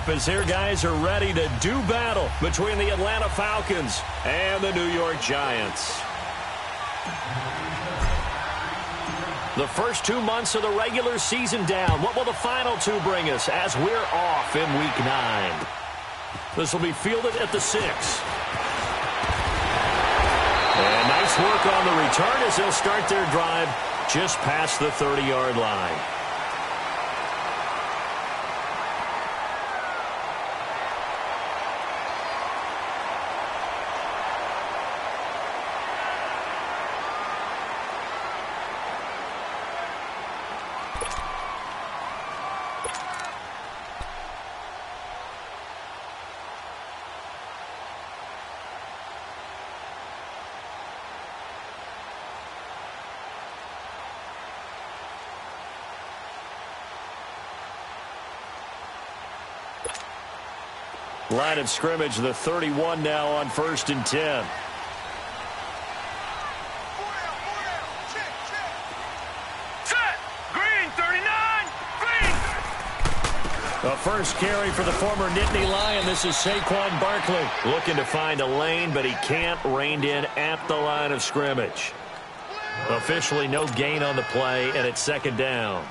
up as their guys are ready to do battle between the Atlanta Falcons and the New York Giants. The first 2 months of the regular season down. What will the final two bring us as we're off in Week 9? This will be fielded at the 6. And nice work on the return as they'll start their drive just past the 30-yard line. Line of scrimmage, the 31 now on 1st and 10. Set! Green, 39! Green! The first carry for the former Nittany Lion. This is Saquon Barkley looking to find a lane, but he can't. Reined in at the line of scrimmage. Officially no gain on the play, and it's 2nd down.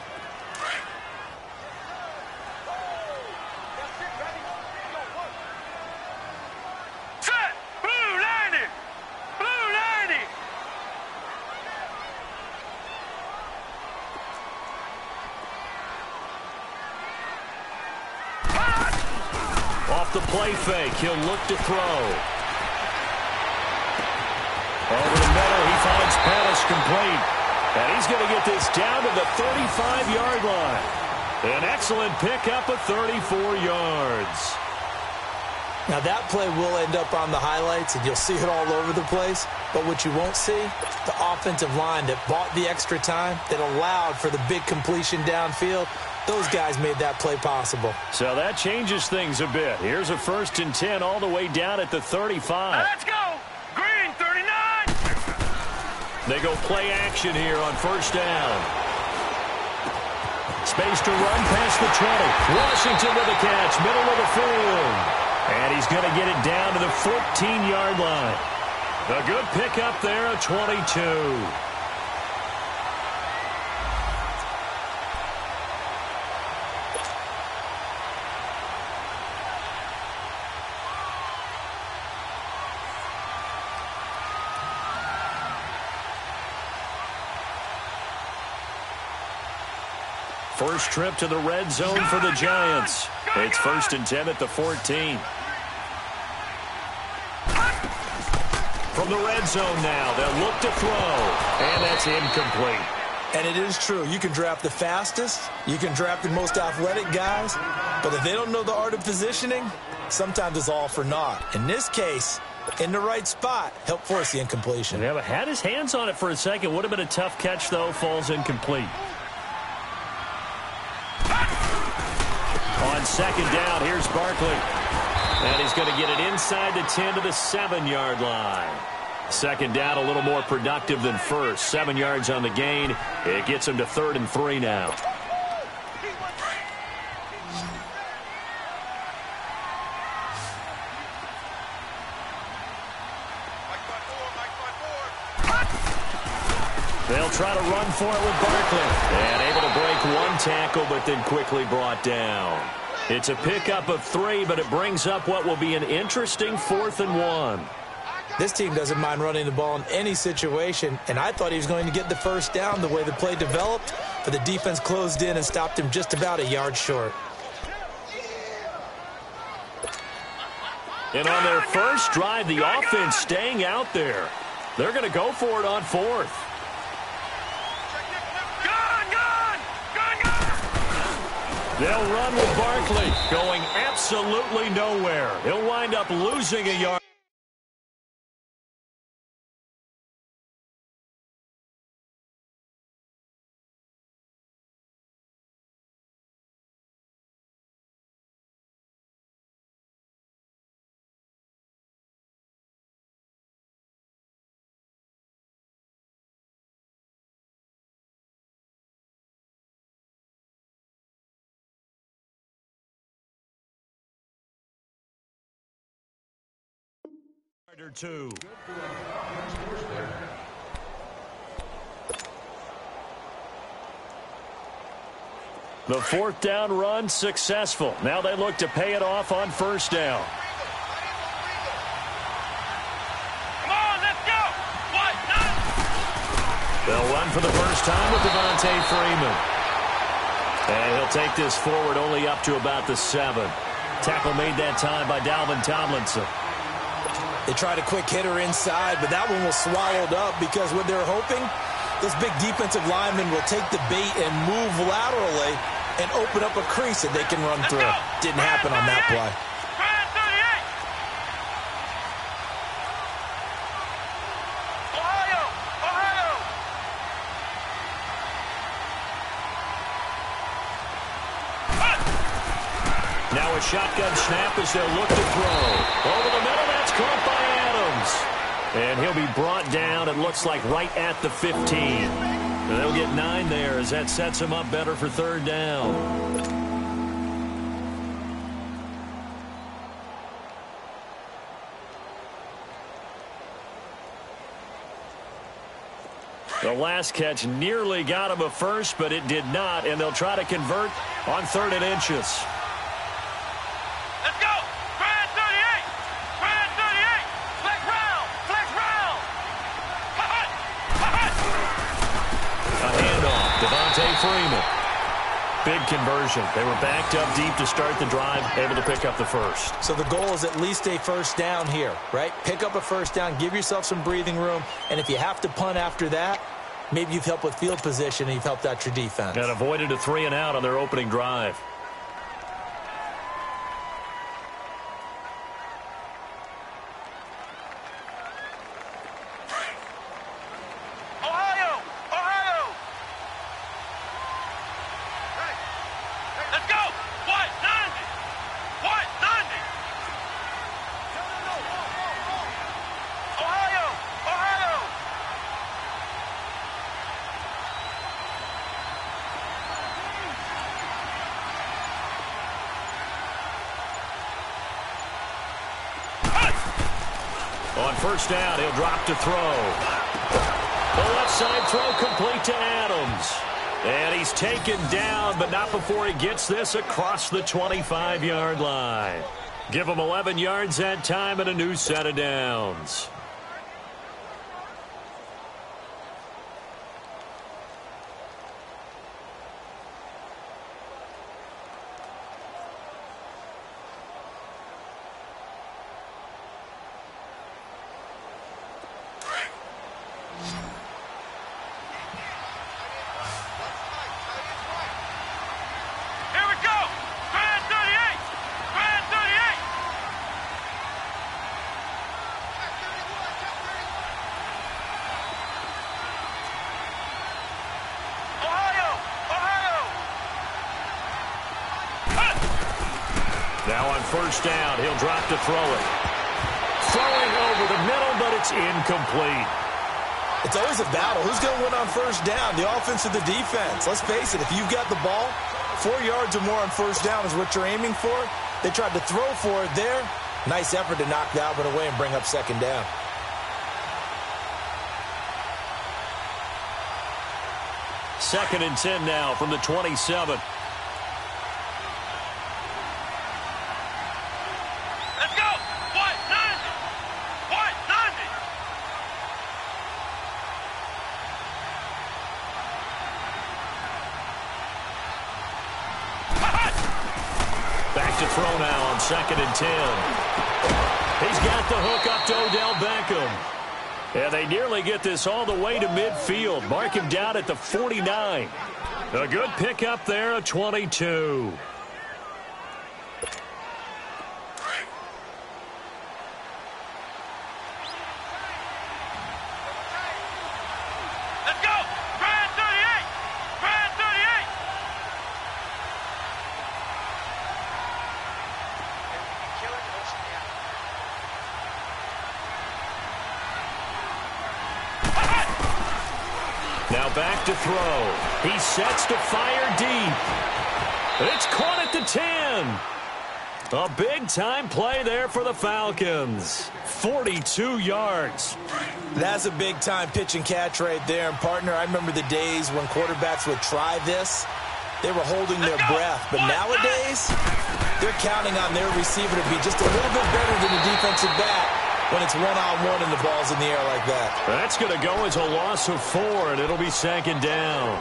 Off the play fake, he'll look to throw. Over the middle, he finds Pettis complete. And he's going to get this down to the 35-yard line. An excellent pickup of 34 yards. Now that play will end up on the highlights, and you'll see it all over the place. But what you won't see, the offensive line that bought the extra time, that allowed for the big completion downfield, those guys made that play possible. So that changes things a bit. Here's a 1st and 10 all the way down at the 35. Now let's go! Green, 39! They go play action here on 1st down. Space to run past the 20. Washington with a catch, middle of the field. And he's going to get it down to the 14-yard line. A good pickup there, a 22. First trip to the red zone for the Giants. It's 1st and 10 at the 14. From the red zone now, they'll look to throw. And that's incomplete. And it is true. You can draft the fastest. You can draft the most athletic guys. But if they don't know the art of positioning, sometimes it's all for naught. In this case, in the right spot, help force the incompletion. Yeah, but had his hands on it for a second. Would have been a tough catch, though. Falls incomplete. On 2nd down, here's Barkley. And he's going to get it inside the 10 to the 7-yard line. 2nd down, a little more productive than first. 7 yards on the gain. It gets him to 3rd and 3 now. They'll try to run for it with Barkley. And able to break one tackle, but then quickly brought down. It's a pickup of 3, but it brings up what will be an interesting 4th and 1. This team doesn't mind running the ball in any situation, and I thought he was going to get the 1st down the way the play developed, but the defense closed in and stopped him just about a yard short. And on their first drive, the offense staying out there. They're going to go for it on 4th. They'll run with Barkley, going absolutely nowhere. He'll wind up losing a yard. Or two. The fourth down run successful. Now they look to pay it off on first down. Come on, let's go. What? They'll run for the first time with Devontae Freeman. And he'll take this forward only up to about the 7. Tackle made that time by Dalvin Tomlinson. They tried a quick hitter inside, but that one was swallowed up because what they're hoping, this big defensive lineman will take the bait and move laterally and open up a crease that they can run through. Didn't happen on that play. Ohio! Ohio! Now a shotgun snap as they'll look to throw. Over the middle, that's caught by Adams. And he'll be brought down, it looks like, right at the 15. And they'll get 9 there as that sets him up better for third down. The last catch nearly got him a first, but it did not, and they'll try to convert on 3rd and inches. Let's go! Grand 38! Grand 38! Flex round! Flex round! Hut! Hut! A handoff, Devontae Freeman. Big conversion. They were backed up deep to start the drive, able to pick up the first. So the goal is at least a first down here, right? Pick up a first down, give yourself some breathing room, and if you have to punt after that, maybe you've helped with field position and you've helped out your defense. And avoided a 3-and-out on their opening drive. Ohio! Ohio! Let's go! What? 90! What? 90! Ohio! Ohio! On first down, he'll drop to throw. The left side throw complete to Adams. And he's taken down, but not before he gets this across the 25-yard line. Give him 11 yards that time and a new set of downs. Here we go! Grand 38! Grand 38! Ohio! Ohio! Now on first down, he'll drop to throw it. Throwing over the middle, but it's incomplete. It's always a battle. Who's going to win on first down, the offense or the defense? Let's face it, if you've got the ball, 4 yards or more on first down is what you're aiming for. They tried to throw for it there. Nice effort to knock that one away and bring up second down. Second and 10 now from the 27. Let's go! What? 90! What? 90! Back to throw now on second and 10. He's got the hook up to Odell Beckham. And they nearly get this all the way to midfield. Mark him down at the 49. A good pickup there, a 22. Let's go! Grand 38! Grand 38! Now back to throw. He sets to fire deep. It's caught at the 10. A big-time play there for the Falcons. 42 yards. That's a big-time pitch and catch right there. And, partner, I remember the days when quarterbacks would try this. They were holding their breath. But nowadays, they're counting on their receiver to be just a little bit better than the defensive back when it's one-on-one and the ball's in the air like that. That's going to go as a loss of 4, and it'll be second down.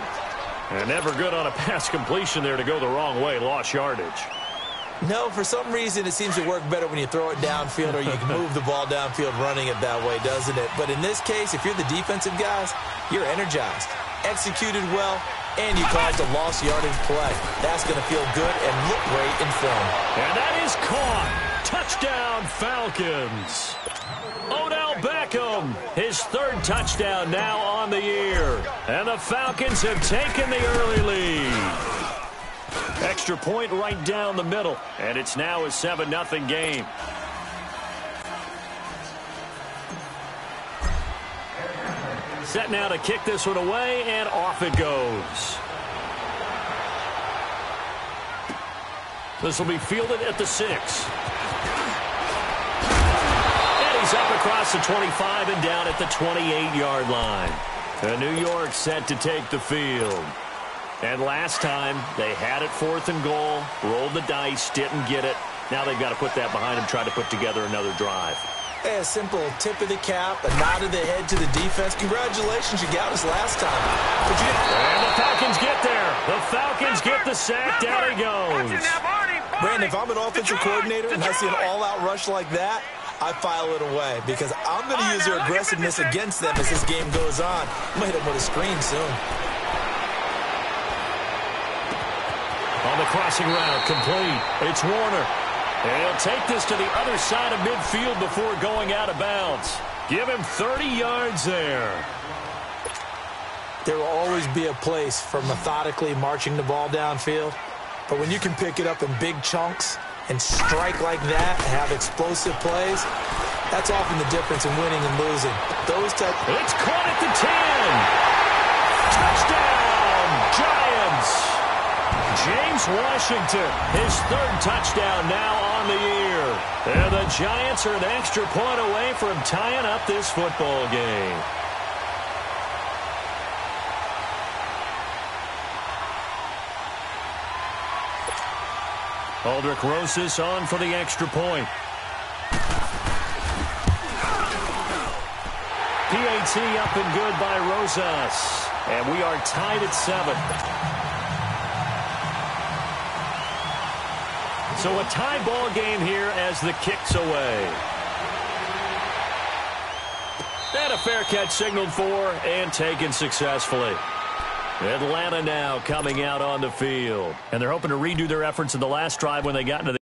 And never good on a pass completion there to go the wrong way. Lost yardage. No, for some reason, it seems to work better when you throw it downfield or you can move the ball downfield running it that way, doesn't it? But in this case, if you're the defensive guys, you're energized, executed well, and you caused a lost yardage play. That's going to feel good and look great in film. And that is caught. Touchdown, Falcons. Odell Beckham, his 3rd touchdown now on the year. And the Falcons have taken the early lead. Extra point right down the middle, and it's now a 7-0 game. Set now to kick this one away, and off it goes. This will be fielded at the 6. And he's up across the 25 and down at the 28-yard line. And New York set to take the field. And last time, they had it 4th and goal, rolled the dice, didn't get it. Now they've got to put that behind them, try to put together another drive. Hey, a simple tip of the cap, a nod of the head to the defense. Congratulations, you got us last time. And the Falcons get there. The Falcons get the sack. Down he goes. Brandon, if I'm an offensive coordinator and I see an all-out rush like that, I file it away because I'm going to use their aggressiveness against them as this game goes on. I'm going to hit them with a screen soon. On the crossing route, complete. It's Warner. And he'll take this to the other side of midfield before going out of bounds. Give him 30 yards there. There will always be a place for methodically marching the ball downfield. But when you can pick it up in big chunks and strike like that and have explosive plays, that's often the difference in winning and losing. Those type. It's caught at the 10. Touchdown, Giants. James Washington, his 3rd touchdown now on the year. And the Giants are an extra point away from tying up this football game. Aldrich Rosas on for the extra point. PAT up and good by Rosas. And we are tied at 7. So a tie ball game here as the kick's away. And a fair catch signaled for and taken successfully. Atlanta now coming out on the field. And they're hoping to redo their efforts in the last drive when they got into the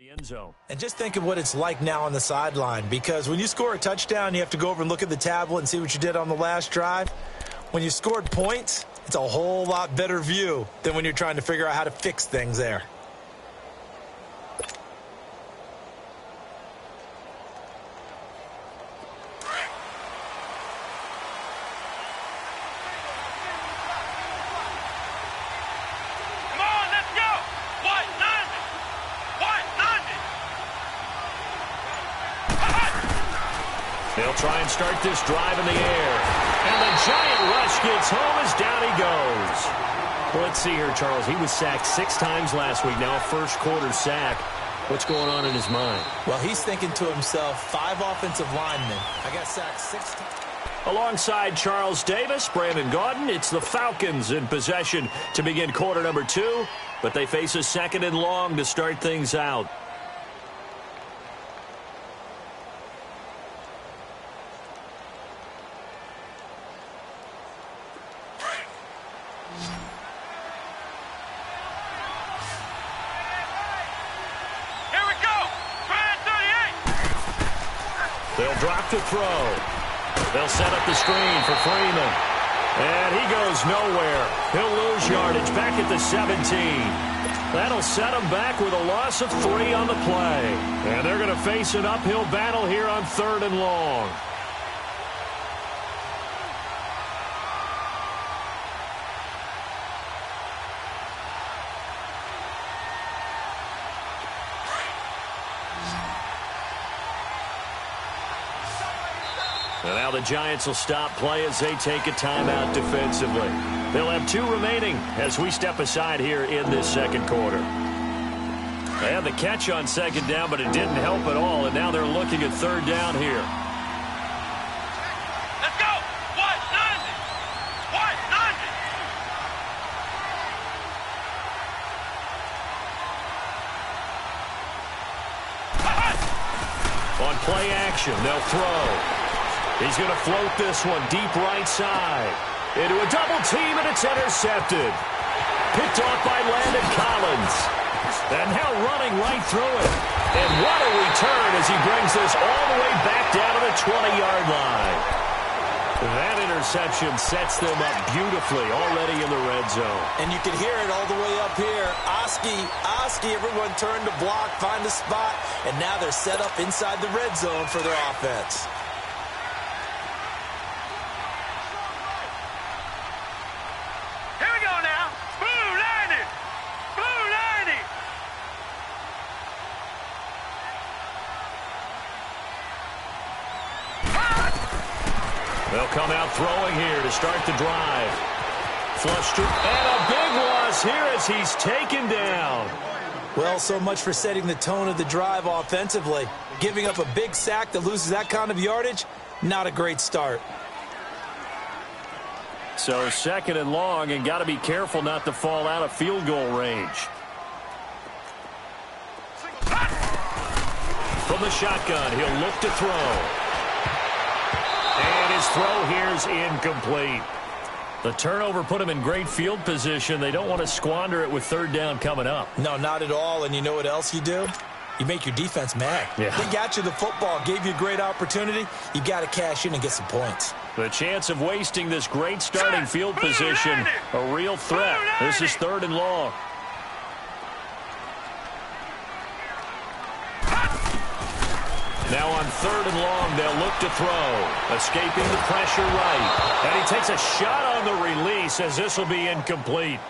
The end zone. And just think of what it's like now on the sideline, because when you score a touchdown, you have to go over and look at the tablet and see what you did on the last drive. When you scored points, it's a whole lot better view than when you're trying to figure out how to fix things there. They'll try and start this drive in the air. And the giant rush gets home as down he goes. Well, let's see here, Charles. He was sacked 6 times last week. Now a first-quarter sack. What's going on in his mind? Well, he's thinking to himself, 5 offensive linemen. I got sacked 6 times. Alongside Charles Davis, Brandon Gaudin, it's the Falcons in possession to begin quarter number 2. But they face a 2nd and long to start things out. They'll drop to throw. They'll set up the screen for Freeman. And he goes nowhere. He'll lose yardage back at the 17. That'll set him back with a loss of 3 on the play. And they're going to face an uphill battle here on 3rd and long. And now the Giants will stop play as they take a timeout defensively. They'll have 2 remaining as we step aside here in this 2nd quarter. They had the catch on 2nd down, but it didn't help at all, and now they're looking at 3rd down here. Let's go! What? 90! What? 90! On play action, they'll throw. He's going to float this one deep right side. Into a double team, and it's intercepted. Picked off by Landon Collins. And now running right through it. And what a return as he brings this all the way back down to the 20-yard line. That interception sets them up beautifully already in the red zone. And you can hear it all the way up here. Oski, everyone turned to block, find a spot, and now they're set up inside the red zone for their offense. They'll come out throwing here to start the drive. Flush to, and a big loss here as he's taken down. Well, so much for setting the tone of the drive offensively. Giving up a big sack that loses that kind of yardage, not a great start. So 2nd and long, and got to be careful not to fall out of field goal range. From the shotgun, he'll look to throw. And his throw here is incomplete. The turnover put him in great field position. They don't want to squander it with 3rd down coming up. No, not at all. And you know what else you do? You make your defense mad. Yeah. They got you the football, gave you a great opportunity. You got to cash in and get some points. The chance of wasting this great starting field position, a real threat. This is 3rd and long. Now on 3rd and long, they'll look to throw. Escaping the pressure right. And he takes a shot on the release as this will be incomplete.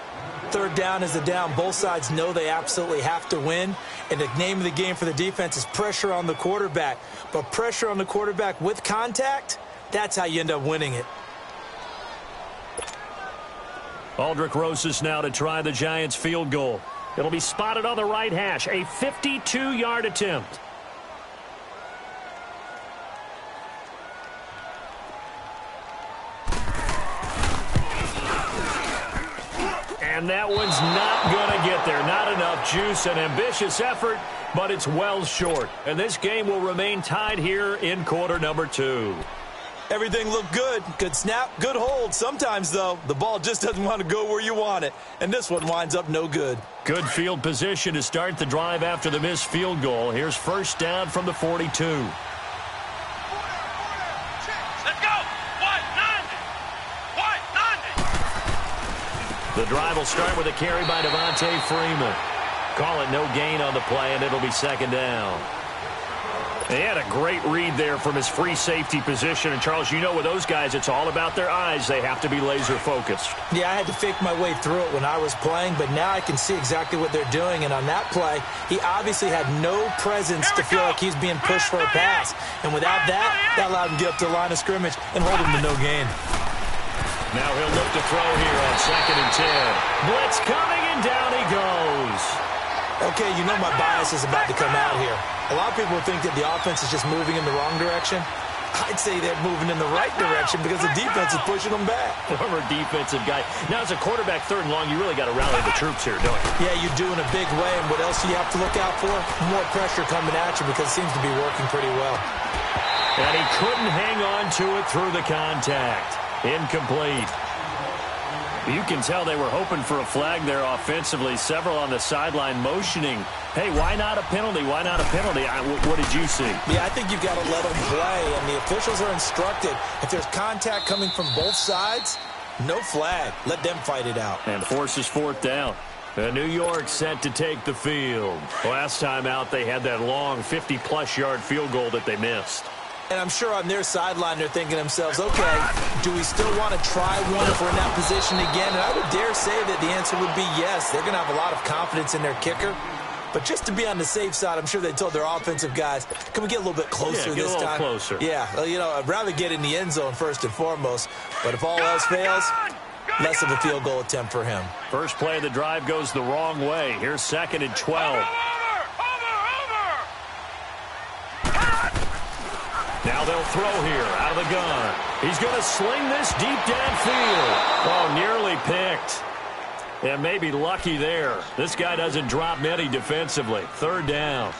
3rd down is a down. Both sides know they absolutely have to win. And the name of the game for the defense is pressure on the quarterback. But pressure on the quarterback with contact, that's how you end up winning it. Aldrick Rosas now to try the Giants field goal. It'll be spotted on the right hash. A 52-yard attempt. And that one's not going to get there. Not enough juice. An ambitious effort, but it's well short. And this game will remain tied here in quarter number 2. Everything looked good. Good snap, good hold. Sometimes, though, the ball just doesn't want to go where you want it. And this one winds up no good. Good field position to start the drive after the missed field goal. Here's first down from the 42. Let's go. What? 90. The drive will start with a carry by Devontae Freeman. Call it no gain on the play, and it'll be second down. He had a great read there from his free safety position. And, Charles, you know with those guys, it's all about their eyes. They have to be laser-focused. Yeah, I had to fake my way through it when I was playing, but now I can see exactly what they're doing. And on that play, he obviously had no presence to feel like he's being pushed for a pass. And without that, that allowed him to get up to the line of scrimmage and hold him to no gain. Now he'll look to throw here on 2nd and 10. Blitz coming, and down he goes. Okay, you know my bias is about to come out here. A lot of people think that the offense is just moving in the wrong direction. I'd say they're moving in the right direction because the defense is pushing them back. Former defensive guy. Now, as a quarterback, 3rd and long, you really got to rally the troops here, don't you? Yeah, you do in a big way. And what else do you have to look out for? More pressure coming at you because it seems to be working pretty well. And he couldn't hang on to it through the contact. Incomplete. You can tell they were hoping for a flag there offensively. Several on the sideline motioning. Hey, why not a penalty? Why not a penalty? What did you see? Yeah, I think you've got to let them play, and the officials are instructed. If there's contact coming from both sides, no flag. Let them fight it out. And forces 4th down. New York set to take the field. Last time out, they had that long 50-plus yard field goal that they missed. And I'm sure on their sideline they're thinking to themselves, okay, do we still want to try one if we're in that position again? And I would dare say that the answer would be yes. They're going to have a lot of confidence in their kicker. But just to be on the safe side, I'm sure they told their offensive guys, can we get a little bit closer this time? Get a little closer. Yeah, well, you know, I'd rather get in the end zone first and foremost. But if all else fails, less of a field goal attempt for him. First play of the drive goes the wrong way. Here's 2nd and 12. Now they'll throw here out of the gun. He's going to sling this deep downfield. Oh, nearly picked. And maybe lucky there. This guy doesn't drop many defensively. 3rd down.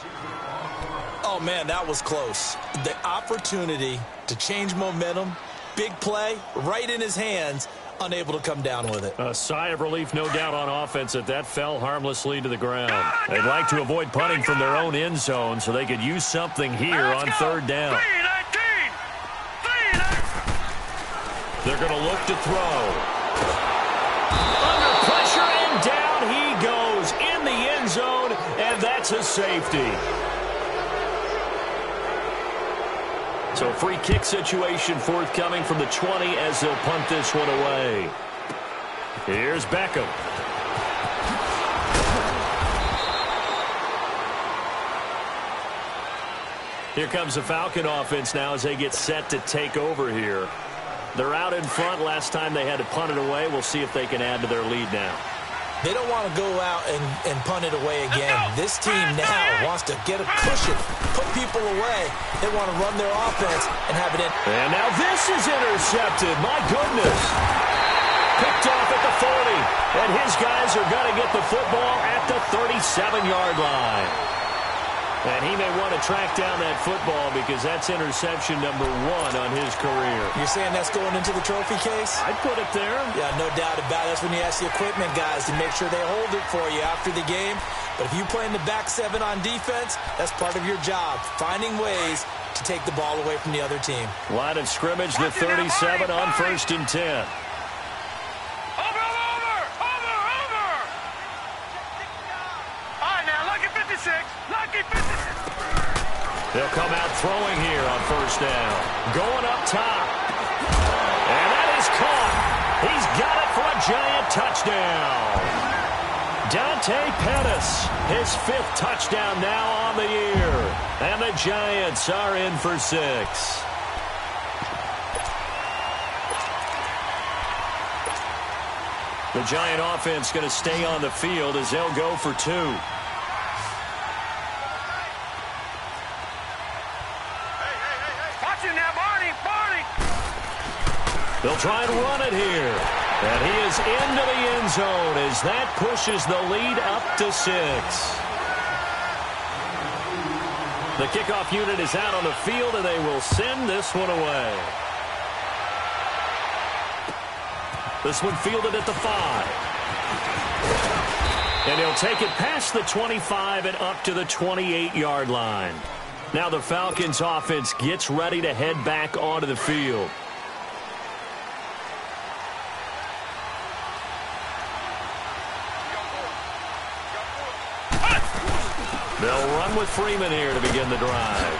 Oh, man, that was close. The opportunity to change momentum, big play, right in his hands, unable to come down with it. A sigh of relief, no doubt, on offense that fell harmlessly to the ground. They'd like to avoid punting from their own end zone so they could use something here on 3rd down. They're going to look to throw. Under pressure, and down he goes in the end zone, and that's a safety. So free kick situation forthcoming from the 20 as they'll punt this one away. Here's Beckham. Here comes the Falcon offense now as they get set to take over here. They're out in front. Last time they had to punt it away. We'll see if they can add to their lead now. They don't want to go out and punt it away again. This team now wants to get a cushion, put people away. They want to run their offense and have it in. And now this is intercepted. My goodness. Picked off at the 40. And his guys are going to get the football at the 37-yard line. And he may want to track down that football because that's interception number 1 on his career. You're saying that's going into the trophy case? I'd put it there. Yeah, no doubt about it. That's when you ask the equipment guys to make sure they hold it for you after the game. But if you play in the back 7 on defense, that's part of your job, finding ways to take the ball away from the other team. Line of scrimmage, the 37 on 1st and 10. They'll come out throwing here on 1st down. Going up top. And that is caught. He's got it for a giant touchdown. Dante Pettis, his 5th touchdown now on the year. And the Giants are in for 6. The Giant offense going to stay on the field as they'll go for 2. They'll try and run it here. And he is into the end zone as that pushes the lead up to 6. The kickoff unit is out on the field, and they will send this one away. This one fielded at the 5. And he'll take it past the 25 and up to the 28-yard line. Now the Falcons offense gets ready to head back onto the field. They'll run with Freeman here to begin the drive.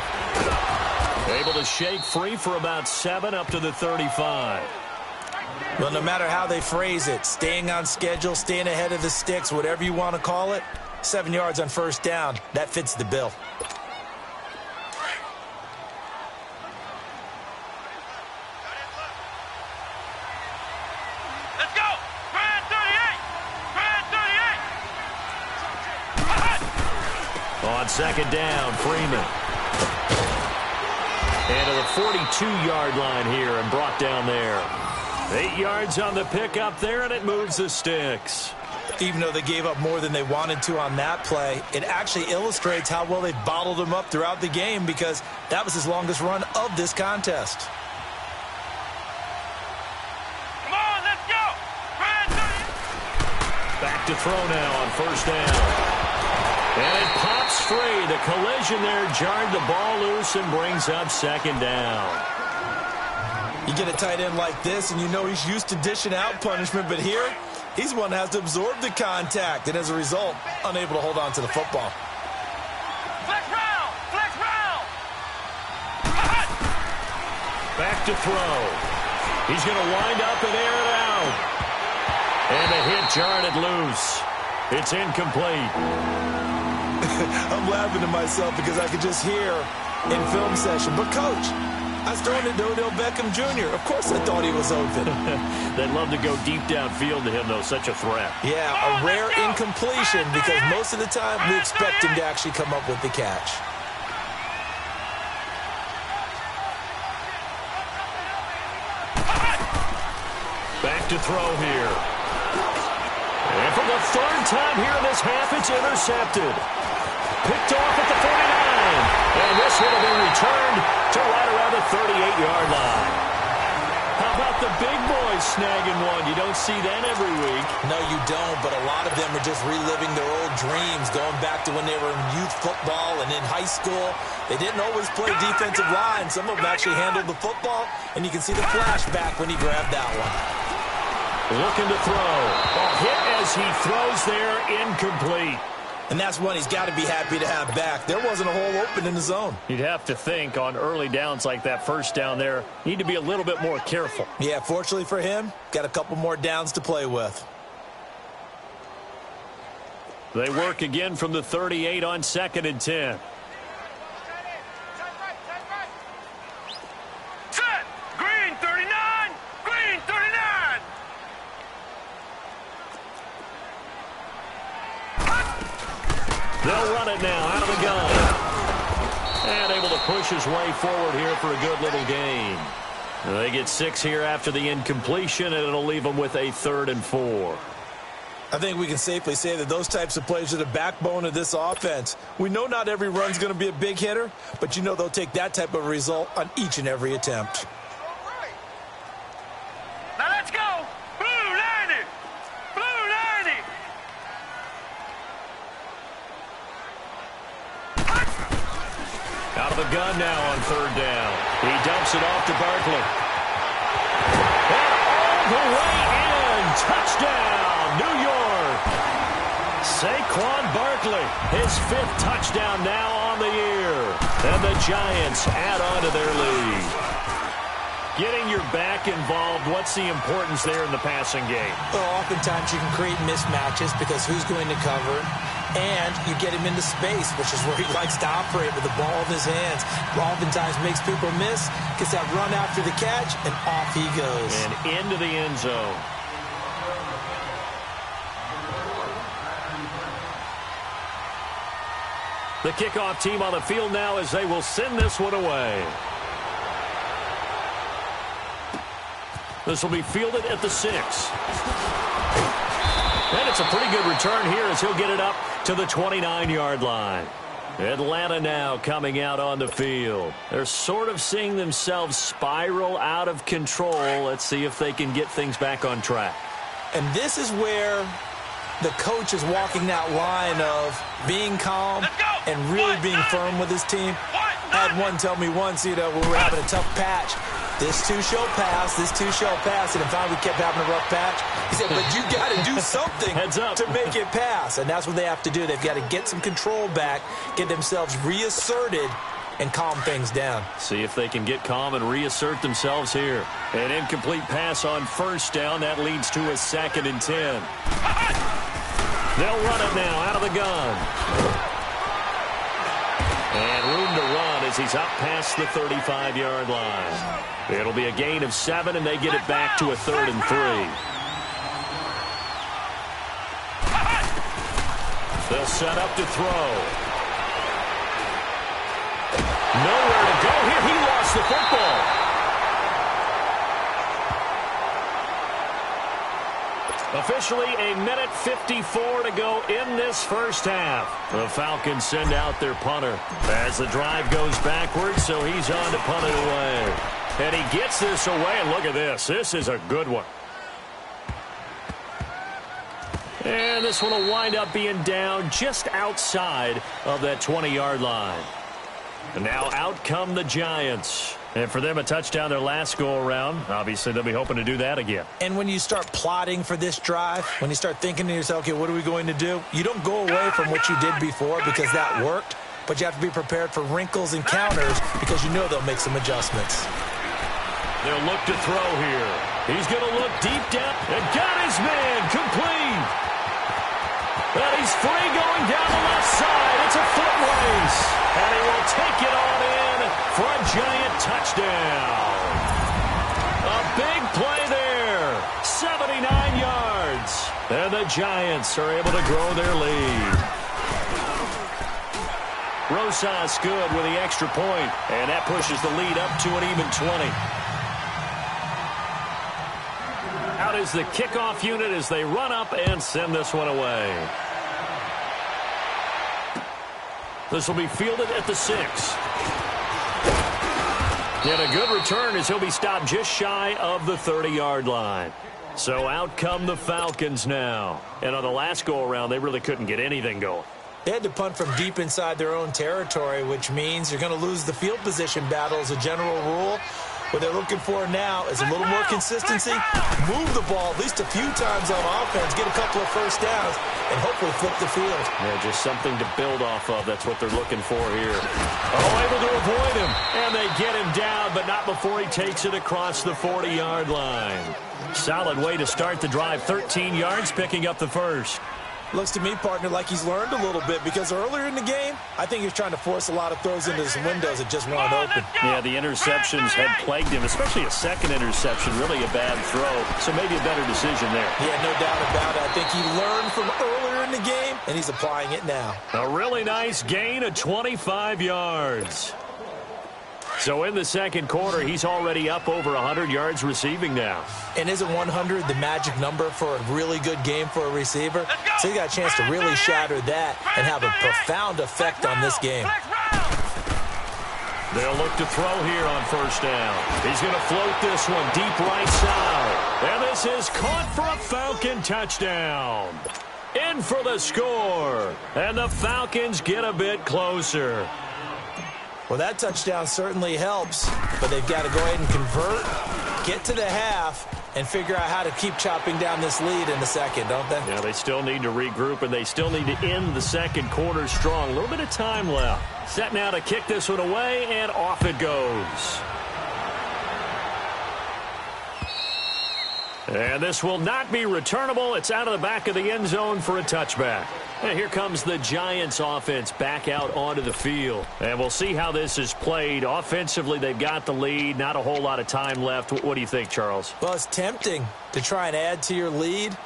Able to shake free for about 7 up to the 35. Well, no matter how they phrase it, staying on schedule, staying ahead of the sticks, whatever you want to call it, 7 yards on first down, that fits the bill. Let's go! Grand 38! Grand 38! On second down, Freeman. And to the 42-yard line here and brought down there. 8 yards on the pickup there, and it moves the sticks. Even though they gave up more than they wanted to on that play, it actually illustrates how well they bottled him up throughout the game because that was his longest run of this contest. Come on, let's go! Grand 38! Back to throw now on first down. And it pops free. The collision there jarred the ball loose and brings up second down. You get a tight end like this, and you know he's used to dishing out punishment, but here, he's one that has to absorb the contact, and as a result, unable to hold on to the football. Flex round! Flex round! Back to throw. He's going to wind up and air it out. And the hit jarred it loose. It's incomplete. I'm laughing to myself because I could just hear in film session, but Coach, I was throwing it to Odell Beckham Jr. Of course I thought he was open. They'd love to go deep downfield to him, though. Such a threat. Yeah, a rare incompletion because most of the time we expect him to actually come up with the catch. Back to throw here. And for the third time here in this half, it's intercepted. Picked off at the 49. And this one will be returned to right around the 38-yard line. How about the big boys snagging one? You don't see that every week. No, you don't, but a lot of them are just reliving their old dreams, going back to when they were in youth football and in high school. They didn't always play defensive line. Some of them actually handled the football, and you can see the flashback when he grabbed that one. Looking to throw. A hit as he throws there, incomplete. And that's one he's got to be happy to have back. There wasn't a hole open in the zone. You'd have to think on early downs like that first down there, need to be a little bit more careful. Yeah, fortunately for him, got a couple more downs to play with. They work again from the 38 on 2nd and 10. Set! Green 39! Green 39! They'll run it now out of the gun. And able to push his way forward here for a good little gain. They get 6 here after the incompletion, and it'll leave them with a 3rd and 4. I think we can safely say that those types of plays are the backbone of this offense. We know not every run's going to be a big hitter, but you know they'll take that type of result on each and every attempt. Now let's go! Blue 90! Blue 90! Out of the gun now on 3rd down. He dumps it off to Barkley. And all the way in. Touchdown, New York. Saquon Barkley, his 5th touchdown now on the year. And the Giants add on to their lead. Getting your back involved, what's the importance there in the passing game? Well, oftentimes you can create mismatches because who's going to cover, and you get him into space, which is where he likes to operate with the ball in his hands. Oftentimes makes people miss, gets that run after the catch, and off he goes. And into the end zone. The kickoff team on the field now as they will send this one away. This will be fielded at the 6. And it's a pretty good return here as he'll get it up to the 29-yard line. Atlanta now coming out on the field. They're sort of seeing themselves spiral out of control. Let's see if they can get things back on track. And this is where the coach is walking that line of being calm and really being firm with his team. I had one tell me once, when we were having a tough patch, this too shall pass, this too shall pass, and finally we kept having a rough patch. He said, but you got to do something to make it pass, and that's what they have to do. They've got to get some control back, get themselves reasserted, and calm things down. See if they can get calm and reassert themselves here. An incomplete pass on first down. That leads to a 2nd and 10. They'll run it now out of the gun. And room to run as he's up past the 35-yard line. It'll be a gain of 7, and they get it back to a 3rd and 3. They'll set up to throw. Nowhere to go here. He lost the football. Officially a minute 54 to go in this first half. The Falcons send out their punter as the drive goes backwards, so he's on to punt it away. And he gets this away, and look at this. This is a good one. And this one will wind up being down just outside of that 20-yard line. And now out come the Giants. And for them, a touchdown their last go-around. Obviously, they'll be hoping to do that again. And when you start plotting for this drive, when you start thinking to yourself, okay, what are we going to do? You don't go away from what you did before because that worked, but you have to be prepared for wrinkles and counters because you know they'll make some adjustments. They'll look to throw here. He's going to look deep down and got his man complete. But he's free going down the left side. It's a foot race. And he will take it on in for a Giant touchdown. A big play there. 79 yards. And the Giants are able to grow their lead. Rosas good with the extra point. And that pushes the lead up to an even 20. Out is the kickoff unit as they run up and send this one away. This will be fielded at the 6. And a good return as he'll be stopped just shy of the 30-yard line. So out come the Falcons now. And on the last go-around, they really couldn't get anything going. They had to punt from deep inside their own territory, which means you're going to lose the field position battle as a general rule. What they're looking for now is a little more consistency, move the ball at least a few times on offense, get a couple of first downs, and hopefully flip the field. Yeah, just something to build off of. That's what they're looking for here. Oh, able to avoid him. And they get him down, but not before he takes it across the 40-yard line. Solid way to start the drive. 13 yards, picking up the first. Looks to me, partner, like he's learned a little bit because earlier in the game, I think he was trying to force a lot of throws into some windows that just weren't open. Yeah, the interceptions had plagued him, especially a second interception, really a bad throw. So maybe a better decision there. Yeah, no doubt about it. I think he learned from earlier in the game, and he's applying it now. A really nice gain of 25 yards. So in the second quarter, he's already up over 100 yards receiving now. And isn't 100 the magic number for a really good game for a receiver? So he got a chance to really shatter that and have a profound effect on this game. They'll look to throw here on first down. He's going to float this one deep right side. And this is caught for a Falcon touchdown. In for the score. And the Falcons get a bit closer. Well, that touchdown certainly helps, but they've got to go ahead and convert, get to the half, and figure out how to keep chopping down this lead in the second, don't they? Yeah, they still need to regroup, and they still need to end the second quarter strong. A little bit of time left. Set now to kick this one away, and off it goes. And this will not be returnable. It's out of the back of the end zone for a touchback. And here comes the Giants offense back out onto the field. And we'll see how this is played. Offensively, they've got the lead. Not a whole lot of time left. What do you think, Charles? Well, it's tempting to try and add to your lead,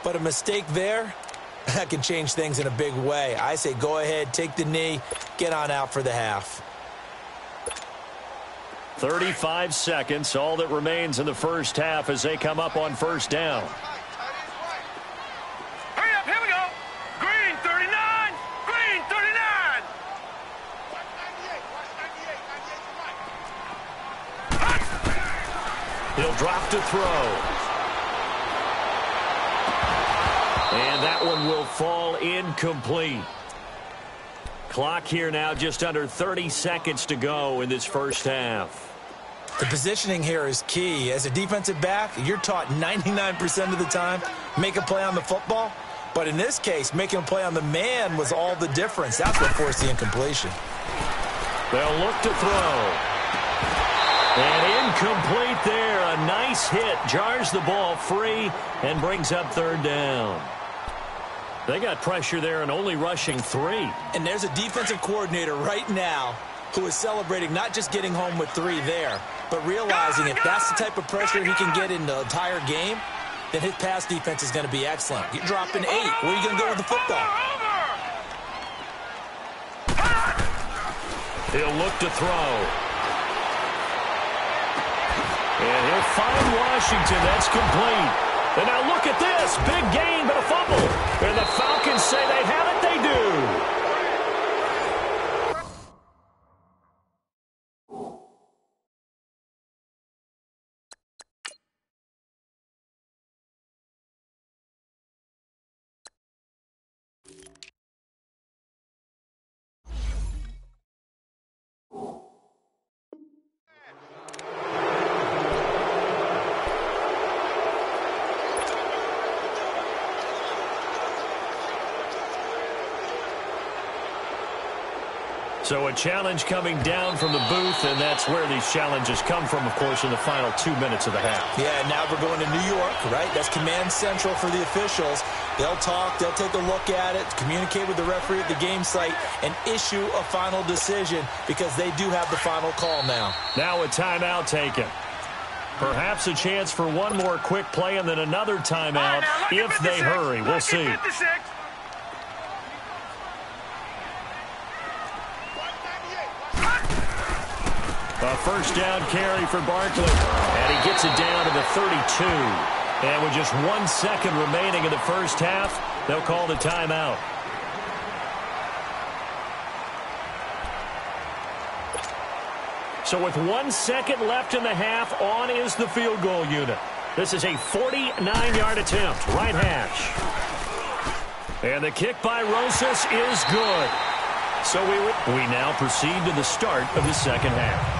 but a mistake there, that can change things in a big way. I say go ahead, take the knee, get on out for the half. 35 seconds, all that remains in the first half as they come up on first down. Hurry up, here we go. Green 39, green 39. He'll drop to throw. And that one will fall incomplete. Clock here now, just under 30 seconds to go in this first half. The positioning here is key. As a defensive back, you're taught 99% of the time, make a play on the football. But in this case, making a play on the man was all the difference. That's what forced the incompletion. They'll look to throw. And incomplete there. A nice hit. Jars the ball free and brings up third down. They got pressure there and only rushing 3. And there's a defensive coordinator right now who is celebrating not just getting home with 3 there, but realizing if that's the type of pressure he can get in the entire game, then his pass defense is going to be excellent. You're dropping 8. Where are you going to go with the football? He'll look to throw. And he'll find Washington. That's complete. And now look at this. Big gain, but a fumble. And the Falcons say they have it. They do. So a challenge coming down from the booth, and that's where these challenges come from, of course, in the final 2 minutes of the half. Yeah, now we're going to New York, right? That's command central for the officials. They'll talk, they'll take a look at it, communicate with the referee at the game site, and issue a final decision because they do have the final call now. Now a timeout taken. Perhaps a chance for one more quick play and then another timeout if they hurry. We'll see. A first down carry for Barkley. And he gets it down to the 32. And with just 1 second remaining in the first half, they'll call the timeout. So with 1 second left in the half, on is the field goal unit. This is a 49-yard attempt, right hash. And the kick by Rosas is good. So we now proceed to the start of the second half.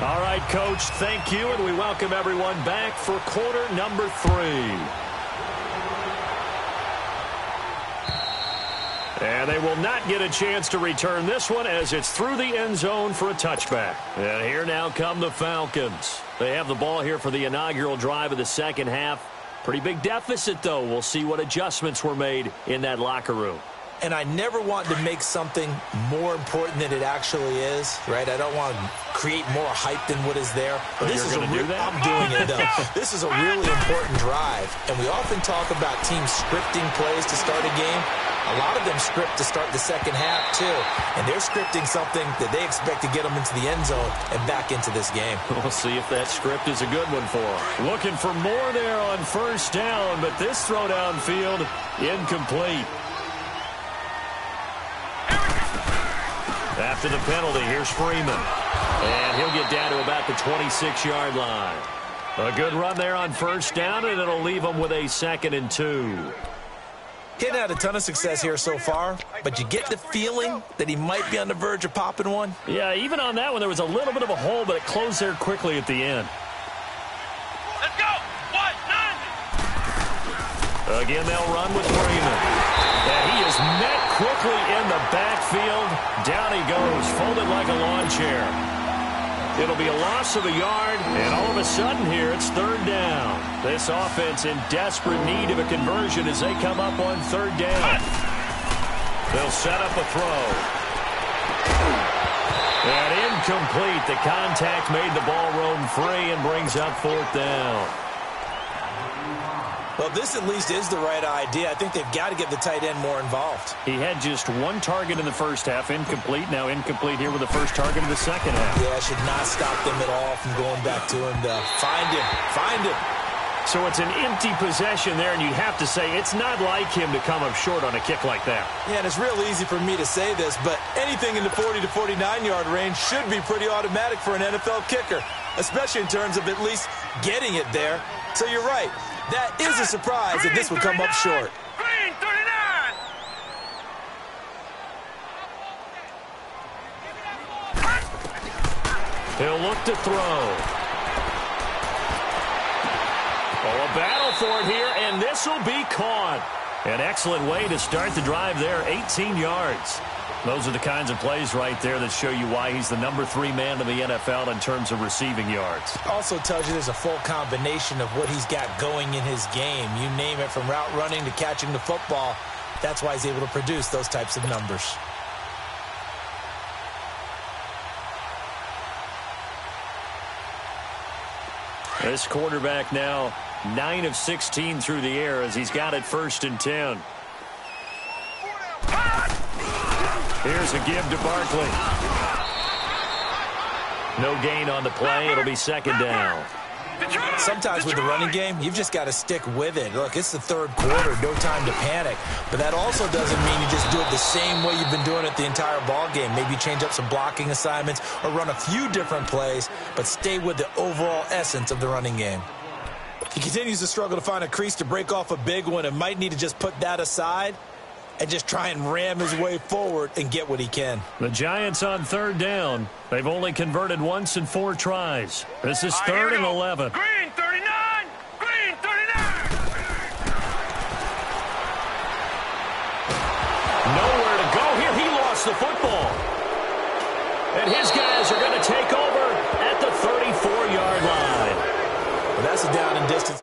All right, Coach, thank you, and we welcome everyone back for quarter number 3. And they will not get a chance to return this one as it's through the end zone for a touchback. And here now come the Falcons. They have the ball here for the inaugural drive of the second half. Pretty big deficit, though. We'll see what adjustments were made in that locker room. And I never want to make something more important than it actually is, right? I don't want to create more hype than what is there. But this is do that? I'm doing it, though. This is a really important drive. And we often talk about teams scripting plays to start a game. A lot of them script to start the second half, too. And they're scripting something that they expect to get them into the end zone and back into this game. We'll see if that script is a good one for them. Looking for more there on first down, but this throw downfield incomplete. After the penalty, here's Freeman. And he'll get down to about the 26-yard line. A good run there on first down, and it'll leave him with a 2nd and 2. He hadn't had a ton of success here so far, but you get the feeling that he might be on the verge of popping one. Yeah, even on that one, there was a little bit of a hole, but it closed there quickly at the end. Let's go! 1-9! Again, they'll run with Freeman. And he is met quickly in the backfield. Down he goes, folded like a lawn chair. It'll be a loss of a yard, and all of a sudden here, it's third down. This offense in desperate need of a conversion as they come up on third down. They'll set up a throw. And incomplete. The contact made the ball roam free and brings up fourth down. Well, this at least is the right idea. I think they've got to get the tight end more involved. He had just 1 target in the first half, incomplete. Now incomplete here with the first target of the second half. Yeah, should not stop them at all from going back to him to find him. So it's an empty possession there, and you have to say it's not like him to come up short on a kick like that. Yeah, and it's real easy for me to say this, but anything in the 40 to 49-yard range should be pretty automatic for an NFL kicker. especially in terms of at least getting it there. So you're right. That is a surprise that this would come up short. Green 39. He'll look to throw. Oh, a battle for it here, and this will be caught. An excellent way to start the drive there, 18 yards. Those are the kinds of plays right there that show you why he's the number 3 man in the NFL in terms of receiving yards. Also tells you there's a full combination of what he's got going in his game. You name it, from route running to catching the football. That's why he's able to produce those types of numbers. This quarterback now 9 of 16 through the air as he's got it 1st and 10. Here's a give to Barkley. No gain on the play. It'll be 2nd down. Sometimes with the running game, you've just got to stick with it. Look, it's the 3rd quarter, no time to panic. But that also doesn't mean you just do it the same way you've been doing it the entire ball game. Maybe change up some blocking assignments or run a few different plays, but stay with the overall essence of the running game. He continues to struggle to find a crease to break off a big one and might need to just put that aside and just try and ram his way forward and get what he can. The Giants on 3rd down. They've only converted once in 4 tries. This is 3rd and 11. Green 39. Green 39. Nowhere to go here. He lost the football. And his guys are going to take over at the 34-yard line. Well, that's a down and distance.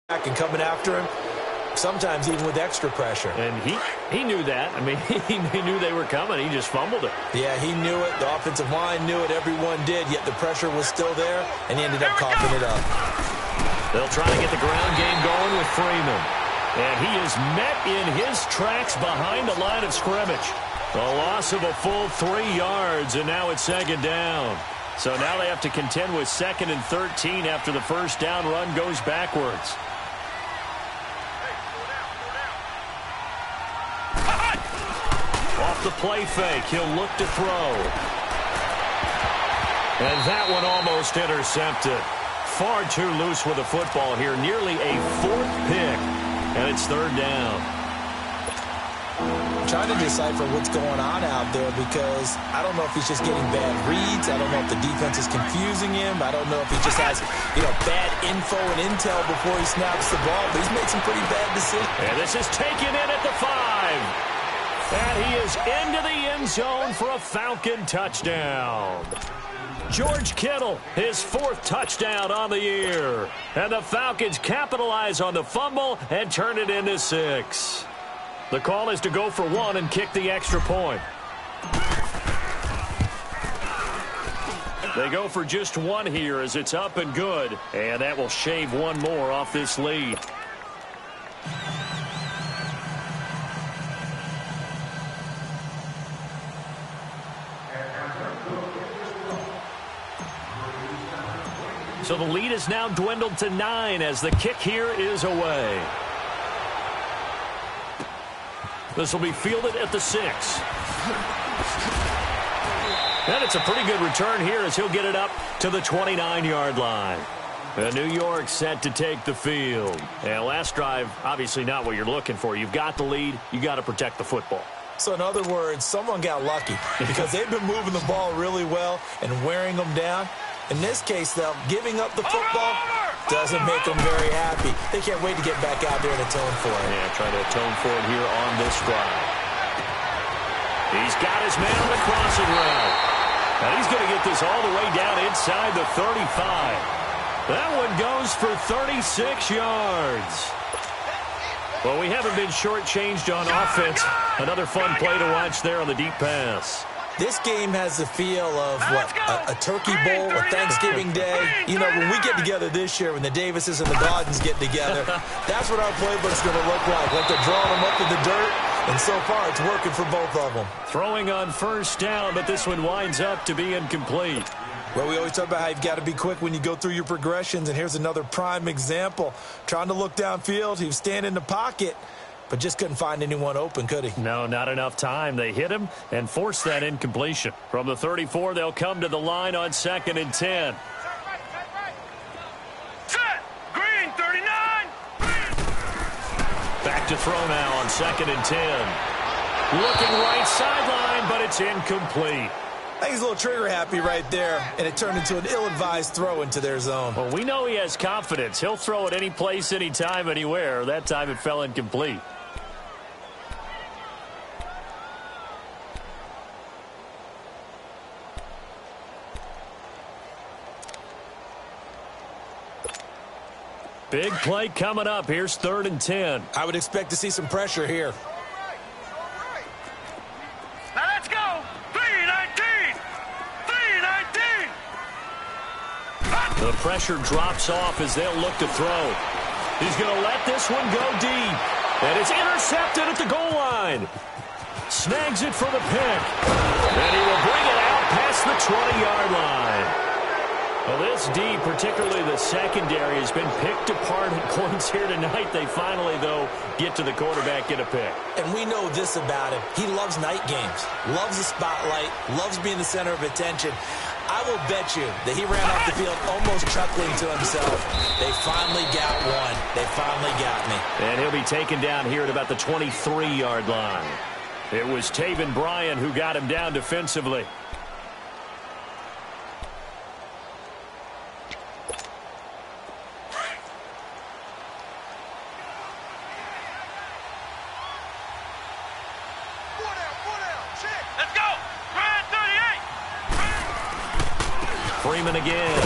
And coming after him, sometimes even with extra pressure. And he knew that. I mean, he knew they were coming. He just fumbled it. Yeah, he knew it. The offensive line knew it. Everyone did, yet the pressure was still there, and he ended up coughing it up. They'll try to get the ground game going with Freeman. And he is met in his tracks behind the line of scrimmage. A loss of a full 3 yards, and now it's 2nd down. So now they have to contend with 2nd and 13 after the 1st down run goes backwards. Off the play fake, he'll look to throw. And that one almost intercepted. Far too loose with the football here. Nearly a 4th pick. And it's 3rd down. I'm trying to decipher what's going on out there because I don't know if he's just getting bad reads. I don't know if the defense is confusing him. I don't know if he just has, bad info and intel before he snaps the ball. But he's made some pretty bad decisions. And this is taken in at the 5. And he is into the end zone for a Falcon touchdown. George Kittle, his 4th touchdown on the year. And the Falcons capitalize on the fumble and turn it into 6. The call is to go for 1 and kick the extra point. They go for just 1 here as it's up and good. And that will shave 1 more off this lead. So the lead is now dwindled to 9 as the kick here is away. This will be fielded at the 6. And it's a pretty good return here as he'll get it up to the 29-yard line. And New York set to take the field. And last drive, obviously not what you're looking for. You've got the lead. You got to protect the football. So in other words, someone got lucky because they've been moving the ball really well and wearing them down. In this case, though, giving up the football doesn't make them very happy. They can't wait to get back out there and atone for it. Yeah, try to atone for it here on this drive. He's got his man on the crossing route. And he's going to get this all the way down inside the 35. That one goes for 36 yards. Well, we haven't been shortchanged on offense. Another fun play to watch there on the deep pass. This game has the feel of, a Turkey Bowl, a Thanksgiving Day. When we get together this year, when the Davises and the Gardens get together, that's what our playbook's going to look like. Like they're drawing them up in the dirt, and so far it's working for both of them. Throwing on 1st down, but this one winds up to be incomplete. Well, we always talk about how you've got to be quick when you go through your progressions, and here's another prime example. Trying to look downfield, he was standing in the pocket, but just couldn't find anyone open, could he? No, not enough time. They hit him and forced that incompletion. From the 34, they'll come to the line on 2nd and 10. Set. Green, 39. Back to throw now on 2nd and 10. Looking right sideline, but it's incomplete. I think he's a little trigger happy right there, and it turned into an ill-advised throw into their zone. Well, we know he has confidence. He'll throw it any place, anytime, anywhere. That time it fell incomplete. Big play coming up. Here's 3rd and 10. I would expect to see some pressure here. Now let's go. 3-19. 3-19. The pressure drops off as they'll look to throw. He's going to let this one go deep. And it's intercepted at the goal line. Snags it for the pick. And he will bring it out past the 20-yard line. Well, this D, particularly the secondary, has been picked apart at points here tonight. They finally, though, get to the quarterback, get a pick. And we know this about him. He loves night games, loves the spotlight, loves being the center of attention. I will bet you that he ran off the field almost chuckling to himself. They finally got one. They finally got me. And he'll be taken down here at about the 23-yard line. It was Taven Bryan who got him down defensively. Freeman again.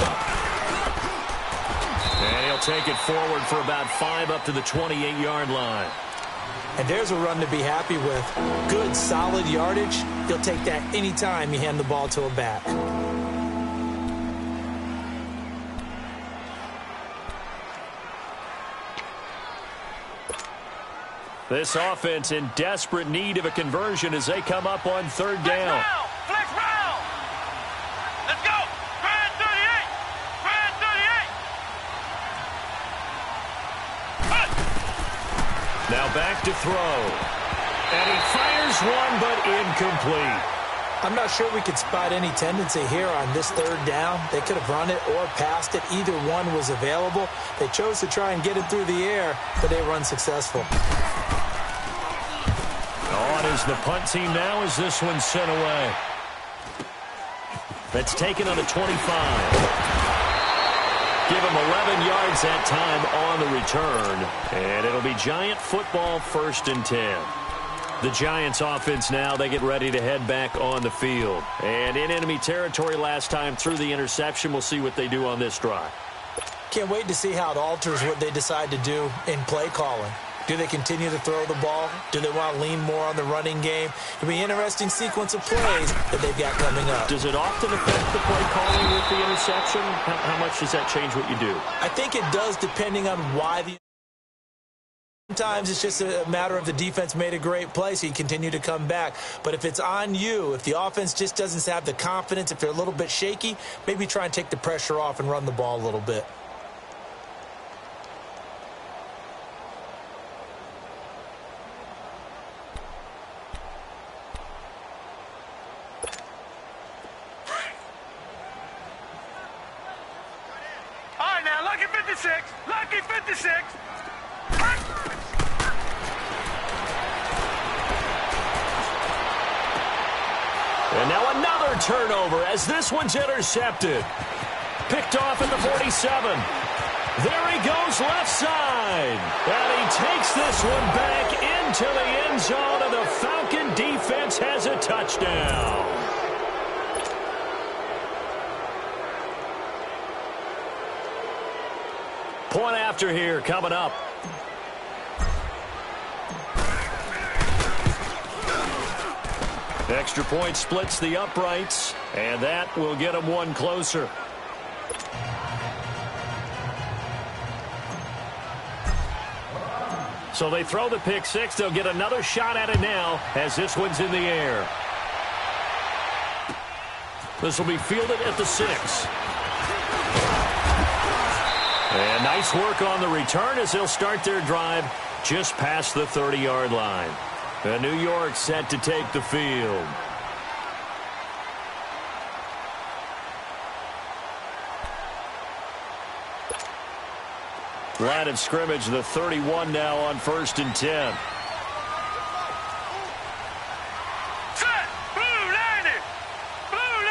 And he'll take it forward for about 5 up to the 28-yard line. And there's a run to be happy with. Good, solid yardage. He'll take that anytime you hand the ball to a back. This offense in desperate need of a conversion as they come up on 3rd down. Flex round. Let's go. Grand 38. Grand 38. Now back to throw. And he fires one, but incomplete. I'm not sure we could spot any tendency here on this 3rd down. They could have run it or passed it. Either one was available. They chose to try and get it through the air, but they were unsuccessful. On is the punt team now as this one's sent away. That's taken on the 25. Give him 11 yards that time on the return. And it'll be Giant football, 1st and 10. The Giants offense now, they get ready to head back on the field. And in enemy territory last time through the interception. We'll see what they do on this drive. Can't wait to see how it alters what they decide to do in play calling. Do they continue to throw the ball? Do they want to lean more on the running game? It'll be an interesting sequence of plays that they've got coming up. Does it often affect the play calling with the interception? How much does that change what you do? I think it does, depending on why the... Sometimes it's just a matter of the defense made a great play, so you continue to come back. But if it's on you, if the offense just doesn't have the confidence, if they're a little bit shaky, maybe try and take the pressure off and run the ball a little bit. All right, now, lucky 56. Lucky 56. And now another turnover as this one's intercepted. Picked off at the 47. There he goes left side. And he takes this one back into the end zone, and the Falcon defense has a touchdown. Point after here coming up. Extra point splits the uprights, and that will get them one closer. So they throw the pick six. They'll get another shot at it now as this one's in the air. This will be fielded at the 6. And nice work on the return as they'll start their drive just past the 30-yard line. And New York set to take the field. Line of scrimmage, the 31 now on 1st and 10. Set! Blue 90! Blue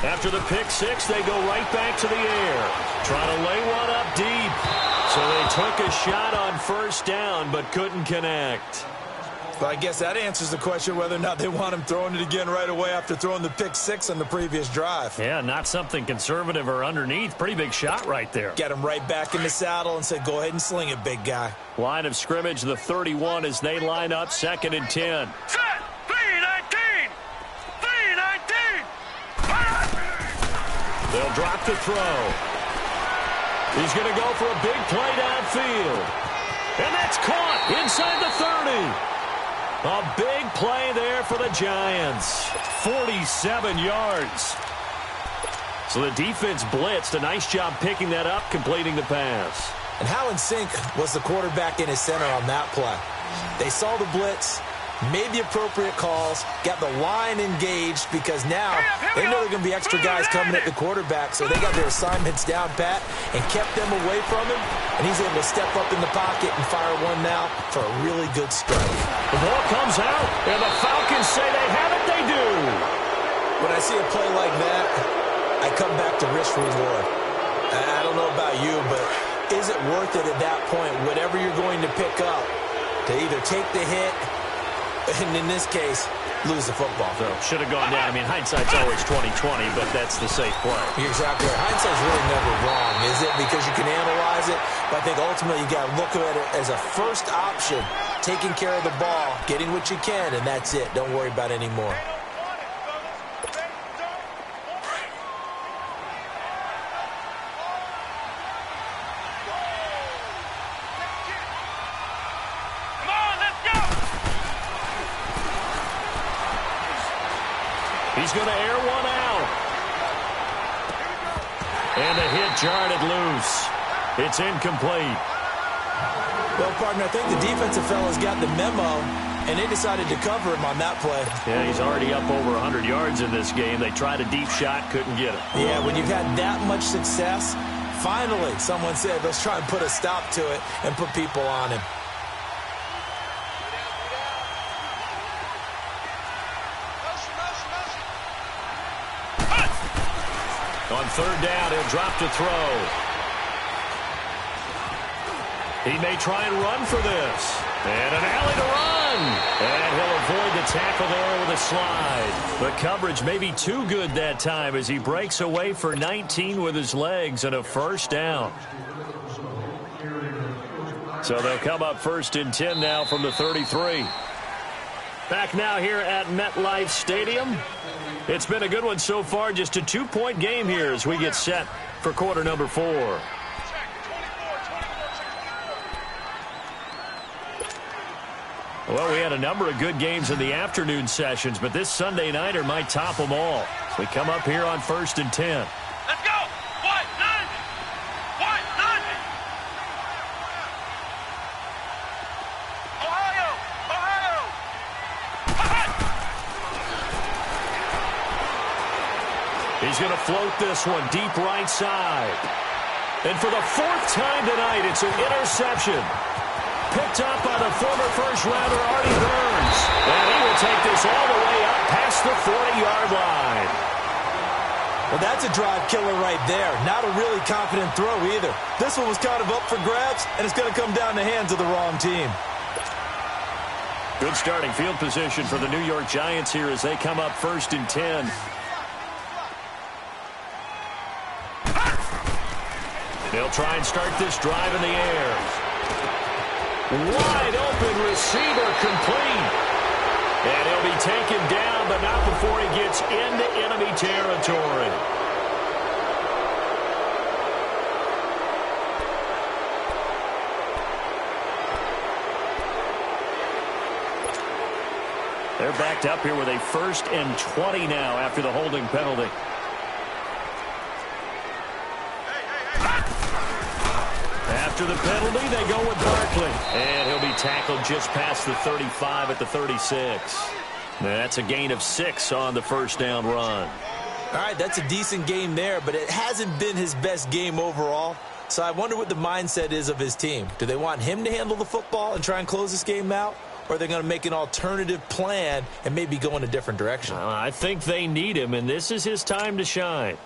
90! After the pick six, they go right back to the air. Trying to lay one up deep. So they took a shot on 1st down, but couldn't connect. Well, I guess that answers the question whether or not they want him throwing it again right away after throwing the pick six on the previous drive. Yeah, not something conservative or underneath. Pretty big shot right there. Get him right back in the saddle and say, go ahead and sling it, big guy. Line of scrimmage, the 31 as they line up 2nd and 10. Set! 319! 319! They'll drop the throw. He's going to go for a big play downfield. And that's caught inside the 30. A big play there for the Giants. 47 yards. So the defense blitzed. A nice job picking that up, completing the pass. And how in sync was the quarterback in his center on that play? They saw the blitz, made the appropriate calls, got the line engaged because now they know they're going to be extra guys coming at the quarterback, so they got their assignments down pat and kept them away from him, and he's able to step up in the pocket and fire one now for a really good strike. The ball comes out, and the Falcons say they have it. They do. When I see a play like that, I come back to risk reward. I don't know about you, but is it worth it at that point, whatever you're going to pick up, to either take the hit, and in this case, lose the football? So should have gone down. I mean, hindsight's always 20/20, but that's the safe play. You're exactly right. Hindsight's really never wrong, is it? Because you can analyze it, but I think ultimately you got to look at it as a first option, taking care of the ball, getting what you can, and that's it. Don't worry about any more. He's going to air one out. And the hit jarred it loose. It's incomplete. Well, partner, I think the defensive fellas got the memo, and they decided to cover him on that play. Yeah, he's already up over 100 yards in this game. They tried a deep shot, couldn't get it. Yeah, when you've had that much success, finally someone said, let's try and put a stop to it and put people on him. On 3rd down, he'll drop to throw. He may try and run for this. And an alley to run. And he'll avoid the tackle there with a slide. The coverage may be too good that time as he breaks away for 19 with his legs and a 1st down. So they'll come up 1st and 10 now from the 33. Back now here at MetLife Stadium. It's been a good one so far. Just a 2-point game here as we get set for quarter number 4. Well, we had a number of good games in the afternoon sessions, but this Sunday nighter might top them all. We come up here on 1st and 10. Let's go! White 90! White 90! Ohio! Ohio! He's going to float this one deep right side. And for the 4th time tonight, it's an interception. Picked up by the former first-rounder Artie Burns. And he will take this all the way up past the 40-yard line. Well, that's a drive killer right there. Not a really confident throw either. This one was kind of up for grabs, and it's going to come down the hands of the wrong team. Good starting field position for the New York Giants here as they come up 1st and 10. They'll try and start this drive in the air. Wide open receiver complete. And he'll be taken down, but not before he gets into enemy territory. They're backed up here with a 1st and 20 now after the holding penalty. After the penalty, they go with Barkley. And he'll be tackled just past the 35 at the 36. That's a gain of 6 on the first down run. All right, that's a decent game there, but it hasn't been his best game overall. So I wonder what the mindset is of his team. Do they want him to handle the football and try and close this game out? Or are they going to make an alternative plan and maybe go in a different direction? I think they need him, and this is his time to shine.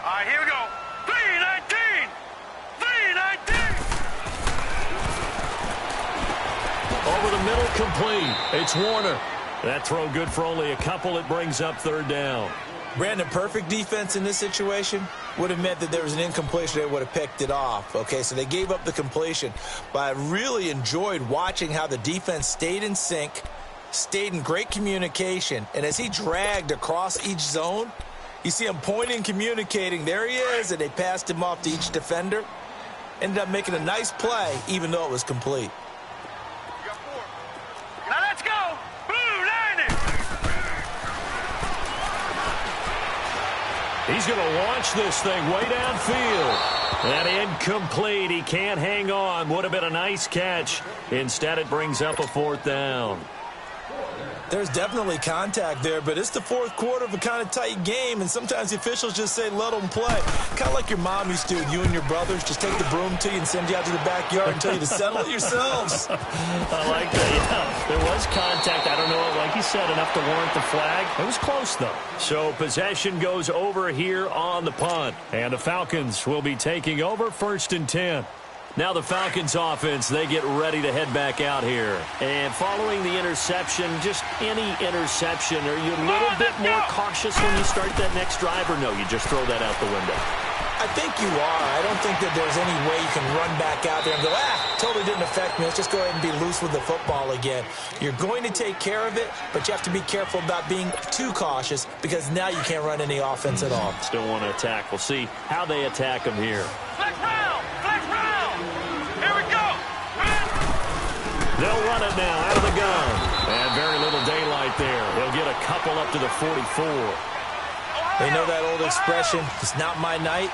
All right, here we go. 3-19. 3-19. Over the middle, complete. It's Warner. That throw good for only a couple. It brings up third down. Brandon, perfect defense in this situation would have meant that there was an incompletion. They would have picked it off. Okay, so they gave up the completion. But I really enjoyed watching how the defense stayed in sync, stayed in great communication. And as he dragged across each zone, you see him pointing, communicating. There he is, and they passed him off to each defender. Ended up making a nice play, even though it was complete. Now let's go. Blue Lightning. He's going to launch this thing way downfield. And incomplete. He can't hang on. Would have been a nice catch. Instead, it brings up a fourth down. There's definitely contact there, but it's the fourth quarter of a kind of tight game, and sometimes the officials just say, let them play. Kind of like your mom used to, you and your brothers, just take the broom to you and send you out to the backyard and tell you to settle it yourselves. I like that, yeah. There was contact. I don't know, like you said, enough to warrant the flag. It was close, though. So possession goes over here on the punt, and the Falcons will be taking over 1st and 10. Now the Falcons offense, they get ready to head back out here. And following the interception, just any interception, are you a little bit more cautious when you start that next drive, or no, you just throw that out the window? I think you are. I don't think that there's any way you can run back out there and go, totally didn't affect me. Let's just go ahead and be loose with the football again. You're going to take care of it, but you have to be careful about being too cautious because now you can't run any offense at all. Still want to attack. We'll see how they attack them here. Flex round. Flex round. Here we go. They'll run it now out of the gun. And very little daylight there. They'll get a couple up to the 44. They know that old expression, it's not my night.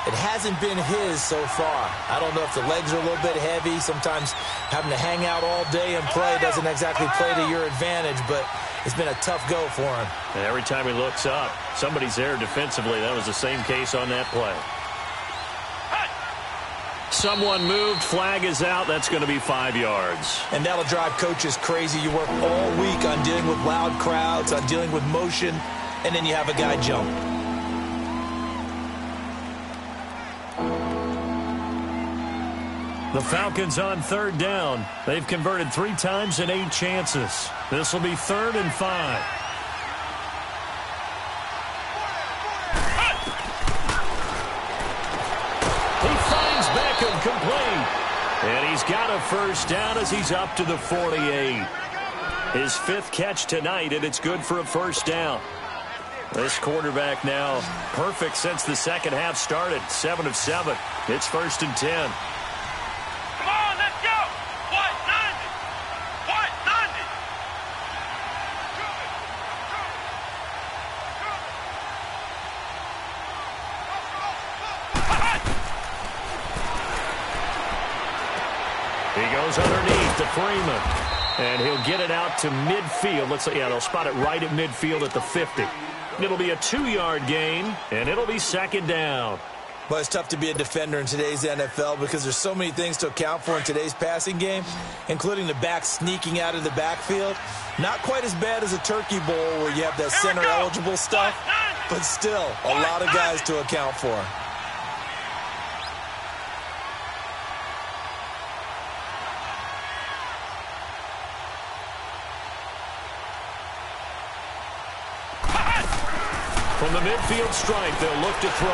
It hasn't been his so far. I don't know if the legs are a little bit heavy. Sometimes having to hang out all day and play doesn't exactly play to your advantage, but it's been a tough go for him. And every time he looks up, somebody's there defensively. That was the same case on that play. Someone moved. Flag is out. That's going to be 5 yards. And that'll drive coaches crazy. You work all week on dealing with loud crowds, on dealing with motion, and then you have a guy jump. The Falcons on 3rd down. They've converted 3 times in 8 chances. This will be 3rd and 5. He finds Beckham complete. And he's got a first down as he's up to the 48. His 5th catch tonight, and it's good for a first down. This quarterback now perfect since the second half started. 7 of 7. It's 1st and 10. Come on, let's go. White 90. White 90. He goes underneath to Freeman. And he'll get it out to midfield. Let's say, yeah, they'll spot it right at midfield at the 50. It'll be a 2-yard gain, and it'll be 2nd down. Well, it's tough to be a defender in today's NFL because there's so many things to account for in today's passing game, including the back sneaking out of the backfield. Not quite as bad as a turkey bowl where you have that center-eligible stuff, but still a lot of guys to account for. From the midfield stripe, they'll look to throw.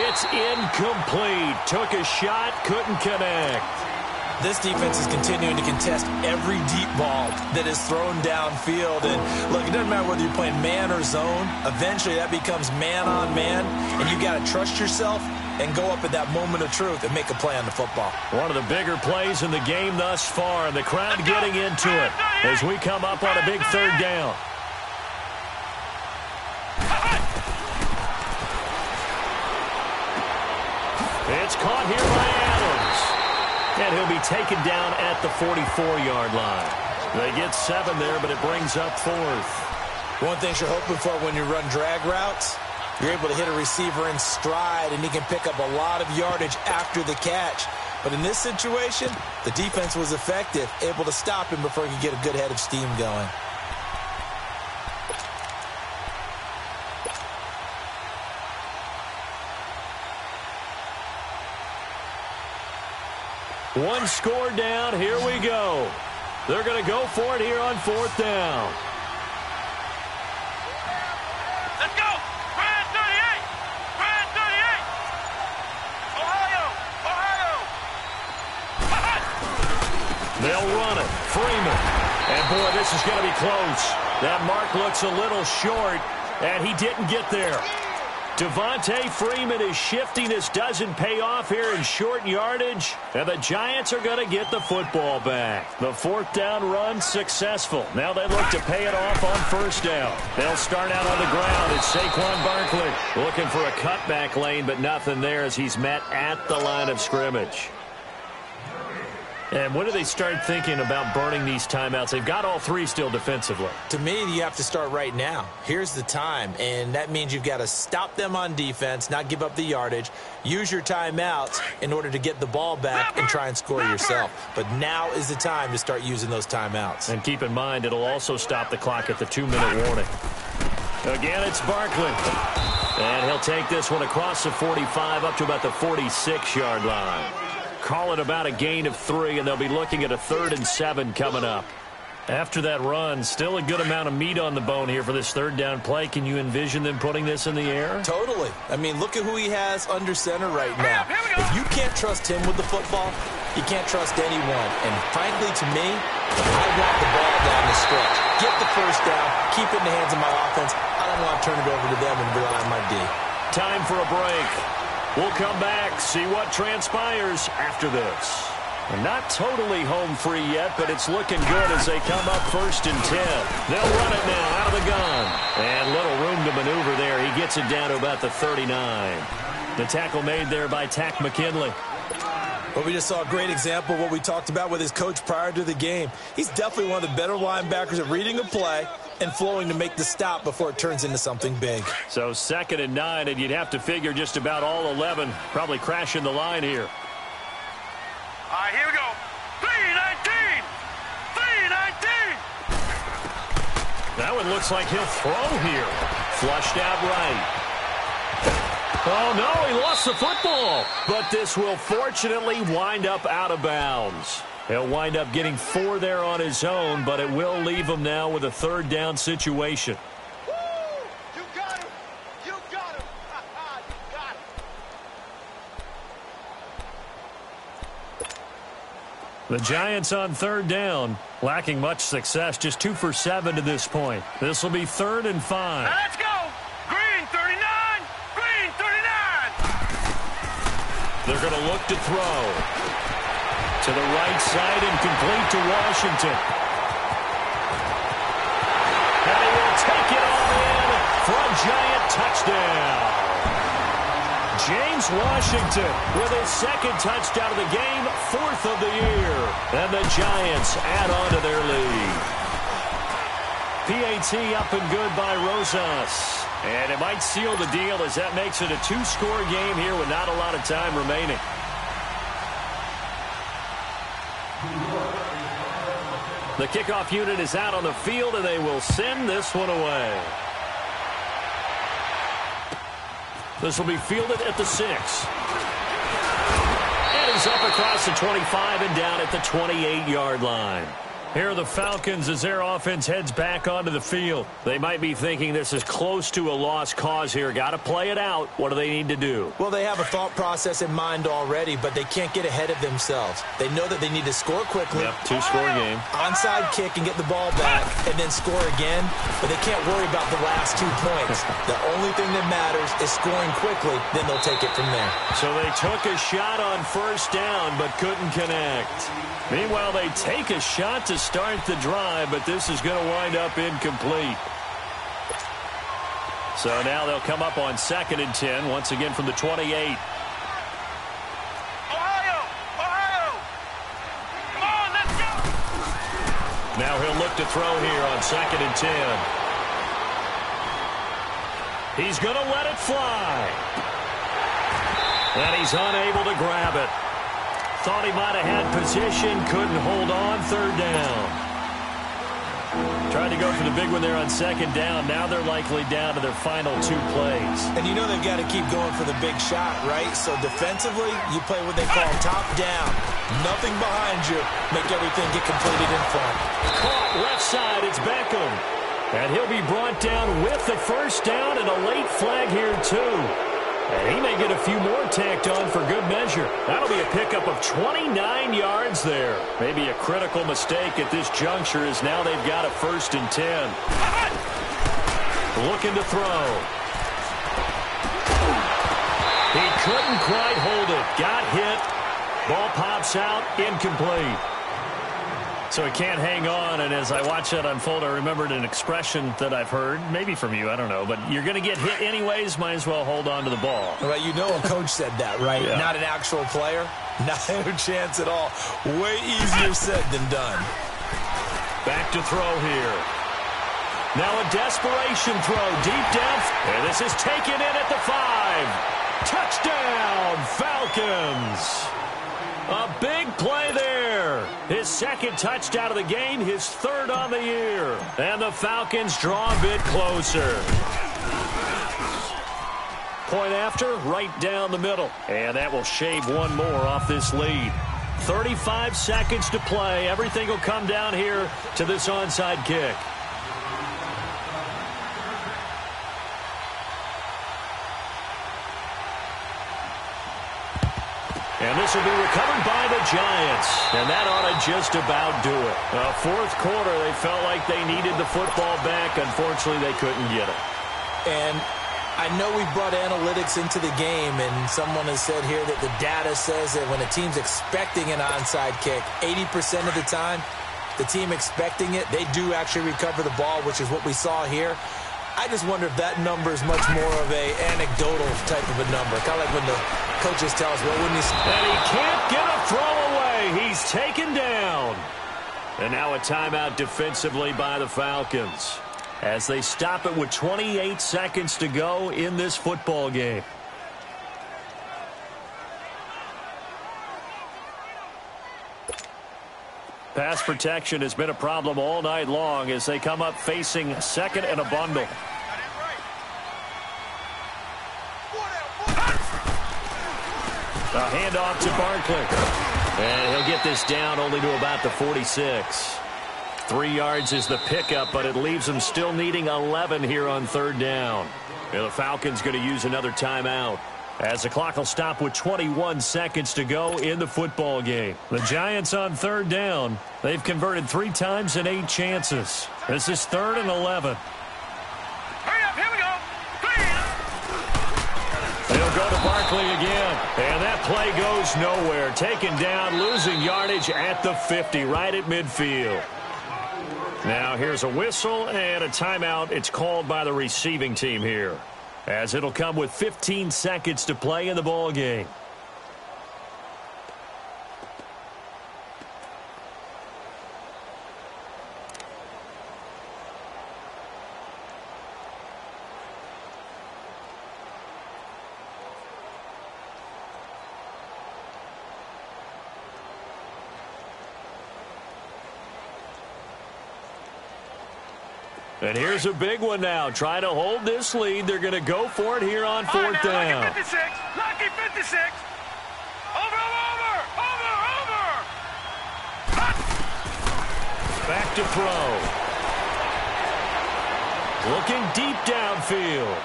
It's incomplete. Took a shot, couldn't connect. This defense is continuing to contest every deep ball that is thrown downfield. And, look, it doesn't matter whether you're playing man or zone. Eventually, that becomes man-on-man, and you got to trust yourself and go up at that moment of truth and make a play on the football. One of the bigger plays in the game thus far, and the crowd getting into it. as we come up on a big third down. It's caught here by Adams. And he'll be taken down at the 44-yard line. They get 7 there, but it brings up 4th. One thing you're hoping for when you run drag routes, you're able to hit a receiver in stride, and he can pick up a lot of yardage after the catch. But in this situation, the defense was effective, able to stop him before he could get a good head of steam going. One score down. Here we go. They're going to go for it here on 4th down. Let's go. Brand 38. Brand 38. Ohio. They'll run it. Freeman. And, boy, this is going to be close. That mark looks a little short, and he didn't get there. Devontae Freeman is shifting. This doesn't pay off here in short yardage, and the Giants are going to get the football back. The 4th down run successful. Now they look to pay it off on 1st down. They'll start out on the ground. It's Saquon Barkley looking for a cutback lane, but nothing there as he's met at the line of scrimmage. And when do they start thinking about burning these timeouts? They've got all 3 still defensively. To me, you have to start right now. Here's the time, and that means you've got to stop them on defense, not give up the yardage, use your timeouts in order to get the ball back and try and score yourself. But now is the time to start using those timeouts. And keep in mind, it'll also stop the clock at the 2-minute warning. Again, it's Barkley. And he'll take this one across the 45 up to about the 46-yard line. Call it about a gain of 3, and they'll be looking at a 3rd and 7 coming up. After that run, still a good amount of meat on the bone here for this 3rd down play. Can you envision them putting this in the air? Totally. I mean, look at who he has under center right now. If you can't trust him with the football, you can't trust anyone. And frankly, to me, I want the ball down the stretch. Get the 1st down, keep it in the hands of my offense. I don't want to turn it over to them and rely on my D. Time for a break. We'll come back, see what transpires after this. Not totally home free yet, but it's looking good as they come up 1st and 10. They'll run it now out of the gun. And little room to maneuver there. He gets it down to about the 39. The tackle made there by Tack McKinley. Well, we just saw a great example of what we talked about with his coach prior to the game. He's definitely one of the better linebackers at reading a play and flowing to make the stop before it turns into something big. So 2nd and 9, and you'd have to figure just about all 11 probably crashing the line here. All right, here we go. 3-19. 3-19. That one looks like he'll throw here. Flushed out right. Oh, no, he lost the football. But this will fortunately wind up out of bounds. He'll wind up getting 4 there on his own, but it will leave him now with a 3rd down situation. Woo! You got him. You got him. You got him. The Giants on 3rd down, lacking much success, just 2 for 7 to this point. This will be 3rd and 5. Now let's go. Green 39. Green 39. They're going to look to throw. To the right side and complete to Washington. And he will take it all in for a Giant touchdown. James Washington with his 2nd touchdown of the game, 4th of the year. And the Giants add on to their lead. PAT up and good by Rosas. And it might seal the deal as that makes it a 2-score game here with not a lot of time remaining. The kickoff unit is out on the field, and they will send this one away. This will be fielded at the 6. And he's up across the 25 and down at the 28-yard line. Here are the Falcons as their offense heads back onto the field. They might be thinking this is close to a lost cause here. Got to play it out. What do they need to do? Well, they have a thought process in mind already, but they can't get ahead of themselves. They know that they need to score quickly. Yep, 2-score game. Onside kick and get the ball back and then score again, but they can't worry about the last 2 points. The only thing that matters is scoring quickly, then they'll take it from there. So they took a shot on 1st down but couldn't connect. Meanwhile, they take a shot to start the drive, but this is going to wind up incomplete. So now they'll come up on 2nd and 10, once again from the 28. Ohio! Come on, let's go! Now he'll look to throw here on 2nd and 10. He's going to let it fly. And he's unable to grab it. Thought he might have had position, couldn't hold on, 3rd down. Tried to go for the big one there on 2nd down. Now they're likely down to their final 2 plays. And you know they've got to keep going for the big shot, right? So defensively, you play what they call top down. Nothing behind you. Make everything get completed in front. Caught left side, it's Beckham. And he'll be brought down with the 1st down and a late flag here too. And he may get a few more tacked on for good measure. That'll be a pickup of 29 yards there. Maybe a critical mistake at this juncture as now they've got a 1st and 10. Looking to throw. He couldn't quite hold it. Got hit. Ball pops out. Incomplete. So he can't hang on, and as I watch that unfold, I remembered an expression that I've heard, maybe from you, I don't know, but you're going to get hit anyways, might as well hold on to the ball. Right, you know a coach said that, right? Yeah. Not an actual player. Not a chance at all. Way easier said than done. Back to throw here. Now a desperation throw deep down. And this is taken in at the 5. Touchdown, Falcons. A big play there. His 2nd touchdown of the game, his 3rd on the year. And the Falcons draw a bit closer. Point after, right down the middle. And that will shave one more off this lead. 35 seconds to play. Everything will come down here to this onside kick. And this will be recovered by the Giants. And that ought to just about do it. 4th quarter, they felt like they needed the football back. Unfortunately, they couldn't get it. And I know we brought analytics into the game, and someone has said here that the data says that when a team's expecting an onside kick, 80% of the time, the team expecting it, they do actually recover the ball, which is what we saw here. I just wonder if that number is much more of a anecdotal type of a number. Kind of like when the coaches tell us, well, wouldn't he... And he can't get a throw away. He's taken down. And now a timeout defensively by the Falcons as they stop it with 28 seconds to go in this football game. Pass protection has been a problem all night long as they come up facing 2nd and a bundle. A handoff to Barkley. And he'll get this down only to about the 46. 3 yards is the pickup, but it leaves them still needing 11 here on 3rd down. And the Falcons going to use another timeout as the clock will stop with 21 seconds to go in the football game. The Giants on 3rd down. They've converted 3 times in 8 chances. This is 3rd and 11. Hurry up, here we go. They'll go to Barkley again. And that play goes nowhere. Taken down, losing yardage at the 50, right at midfield. Now here's a whistle and a timeout. It's called by the receiving team here, as it'll come with 15 seconds to play in the ball game. And here's a big one now. Trying to hold this lead. They're going to go for it here on 4th down. Lucky 56. Lucky 56. Over. Back to throw. Looking deep downfield.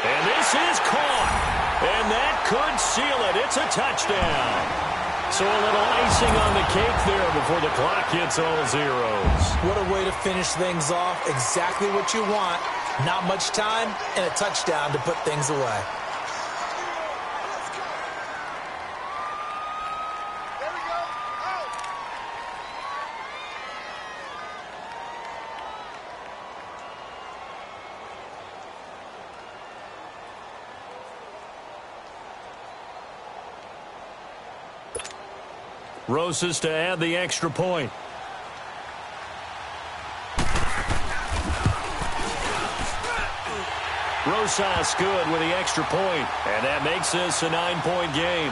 And this is caught. And that could seal it. It's a touchdown. So a little icing on the cake there before the clock hits all zeros. What a way to finish things off. Exactly what you want. Not much time and a touchdown to put things away. Rosas to add the extra point. Rosas good with the extra point, and that makes this a 9-point game.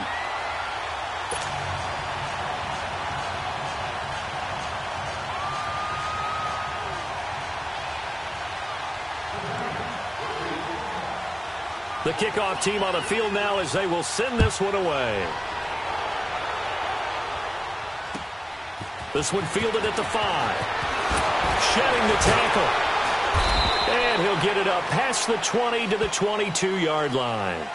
The kickoff team on the field now as they will send this one away. This one fielded at the 5. Shedding the tackle. And he'll get it up past the 20 to the 22-yard line.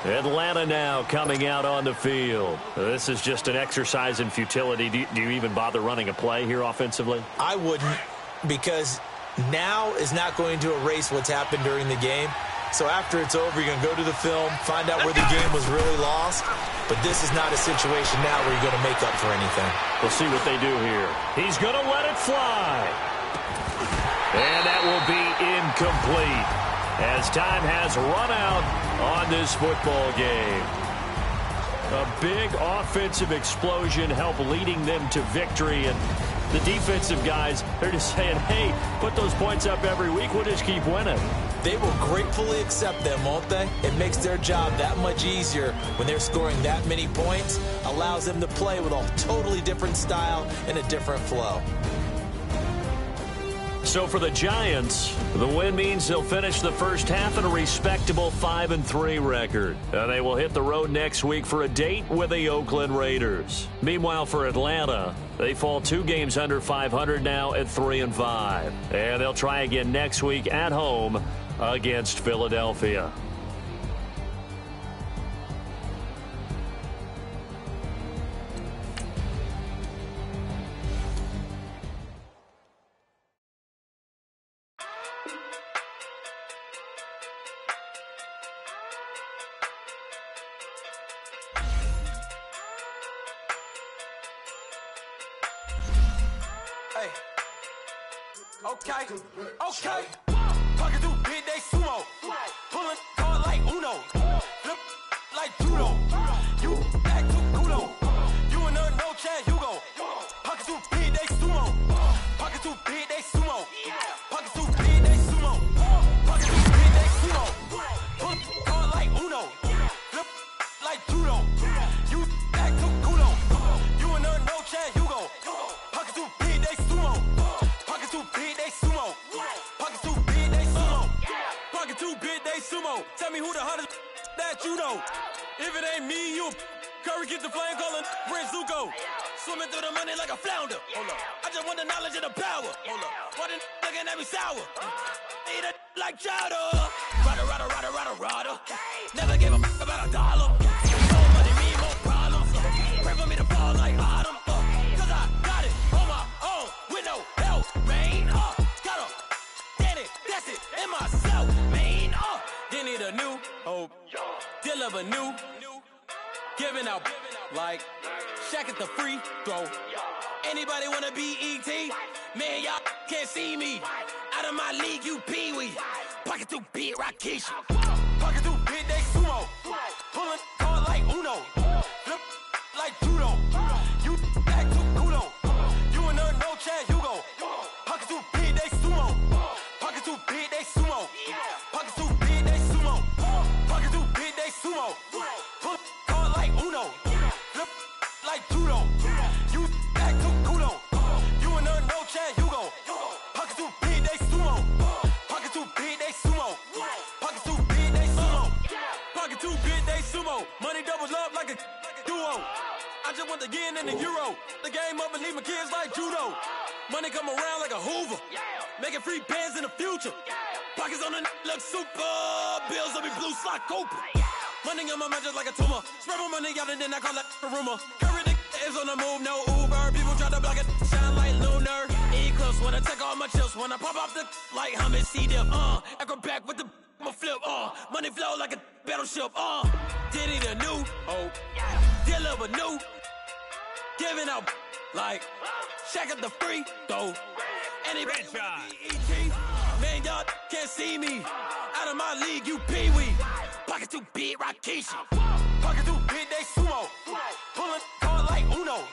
Atlanta now coming out on the field. This is just an exercise in futility. Do you even bother running a play here offensively? I wouldn't, because now is not going to erase what's happened during the game. So after it's over, you're going to go to the film, find out where the game was really lost. But this is not a situation now where you're going to make up for anything. We'll see what they do here. He's going to let it fly. And that will be incomplete as time has run out on this football game. A big offensive explosion helped leading them to victory. And the defensive guys, they're just saying, hey, put those points up every week. We'll just keep winning. They will gratefully accept them, won't they? It makes their job that much easier when they're scoring that many points. Allows them to play with a totally different style and a different flow. So for the Giants, the win means they'll finish the first half at a respectable 5-3 record. They will hit the road next week for a date with the Oakland Raiders. Meanwhile, for Atlanta, they fall 2 games under 500 now at 3-5. And they'll try again next week at home against Philadelphia. Hey. Okay. Talking through big day sumo. Pulling card like Uno. Flip like judo. You act too kudo. You and her no chance, you go. Pocket too big day sumo. Pocket too big day sumo. Pocket too big day sumo. Pocket too big day sumo. Pulling card like Uno. Flip like judo. You act too kudo. You and her no chance, you go. Pocket too big day sumo. Pocket too big day sumo. Pocket too big day sumo. Pocket too big day sumo. Tell me who the hottest that you know. If it ain't me, you Curry get the flame calling Prince Zuko. Swimming through the money like a flounder. Hold up. I just want the knowledge and the power. Hold up. Why the looking at me sour? Eat it like chowder. Rada. Never gave a about $1. More money mean more problems. Pray for me to fall like autumn. Cause I got it on my own with no help, man. Got a daddy, that's it, and myself, man. They need a new hope. Deliver new. Giving out like Shaq at the free throw. Anybody wanna be E.T.? Man, y'all can't see me. Out of my league, you pee-wee. Pocket too big, Rakish. Pocket too big, they sumo. Pulling card like Uno. Flip like judo. You act too kudo. You and her no chance, you go. Pocket too big, they sumo. Pocket too big, they sumo. Pocket too big, they sumo. Pocket too big, they sumo. Pull card like Uno. Flip like judo. You act too kudo. You and her no chance, you go. Pocket too big, they sumo. Pocket too big, they sumo. Pocket too big, they sumo. Pocket too big, they sumo. Money doubles up like a duo. I just want the yen and the euro. The game up and leave my kids like judo. Money come around like a Hoover. Making free bands in the future. Pockets on the look super. Bills on me blue slot Cooper. Money on my mind just like a tumor. Spread my money out and then I call that a rumor. Curry the is on the move, no Uber. People try to block it, shine like lunar. Eclipse when I take all my chips. When I pop off the like hummus, see them. Acrobat with the flip. Money flow like a battleship. Diddy the new hope. Deliver new. Giving out like Shaq at the free throw. Anybody E.T. Man, y'all can't see me. Out of my league, you pee-wee. Pocket too big, Rakish. Pocket too big, they sumo. Pulling card like Uno.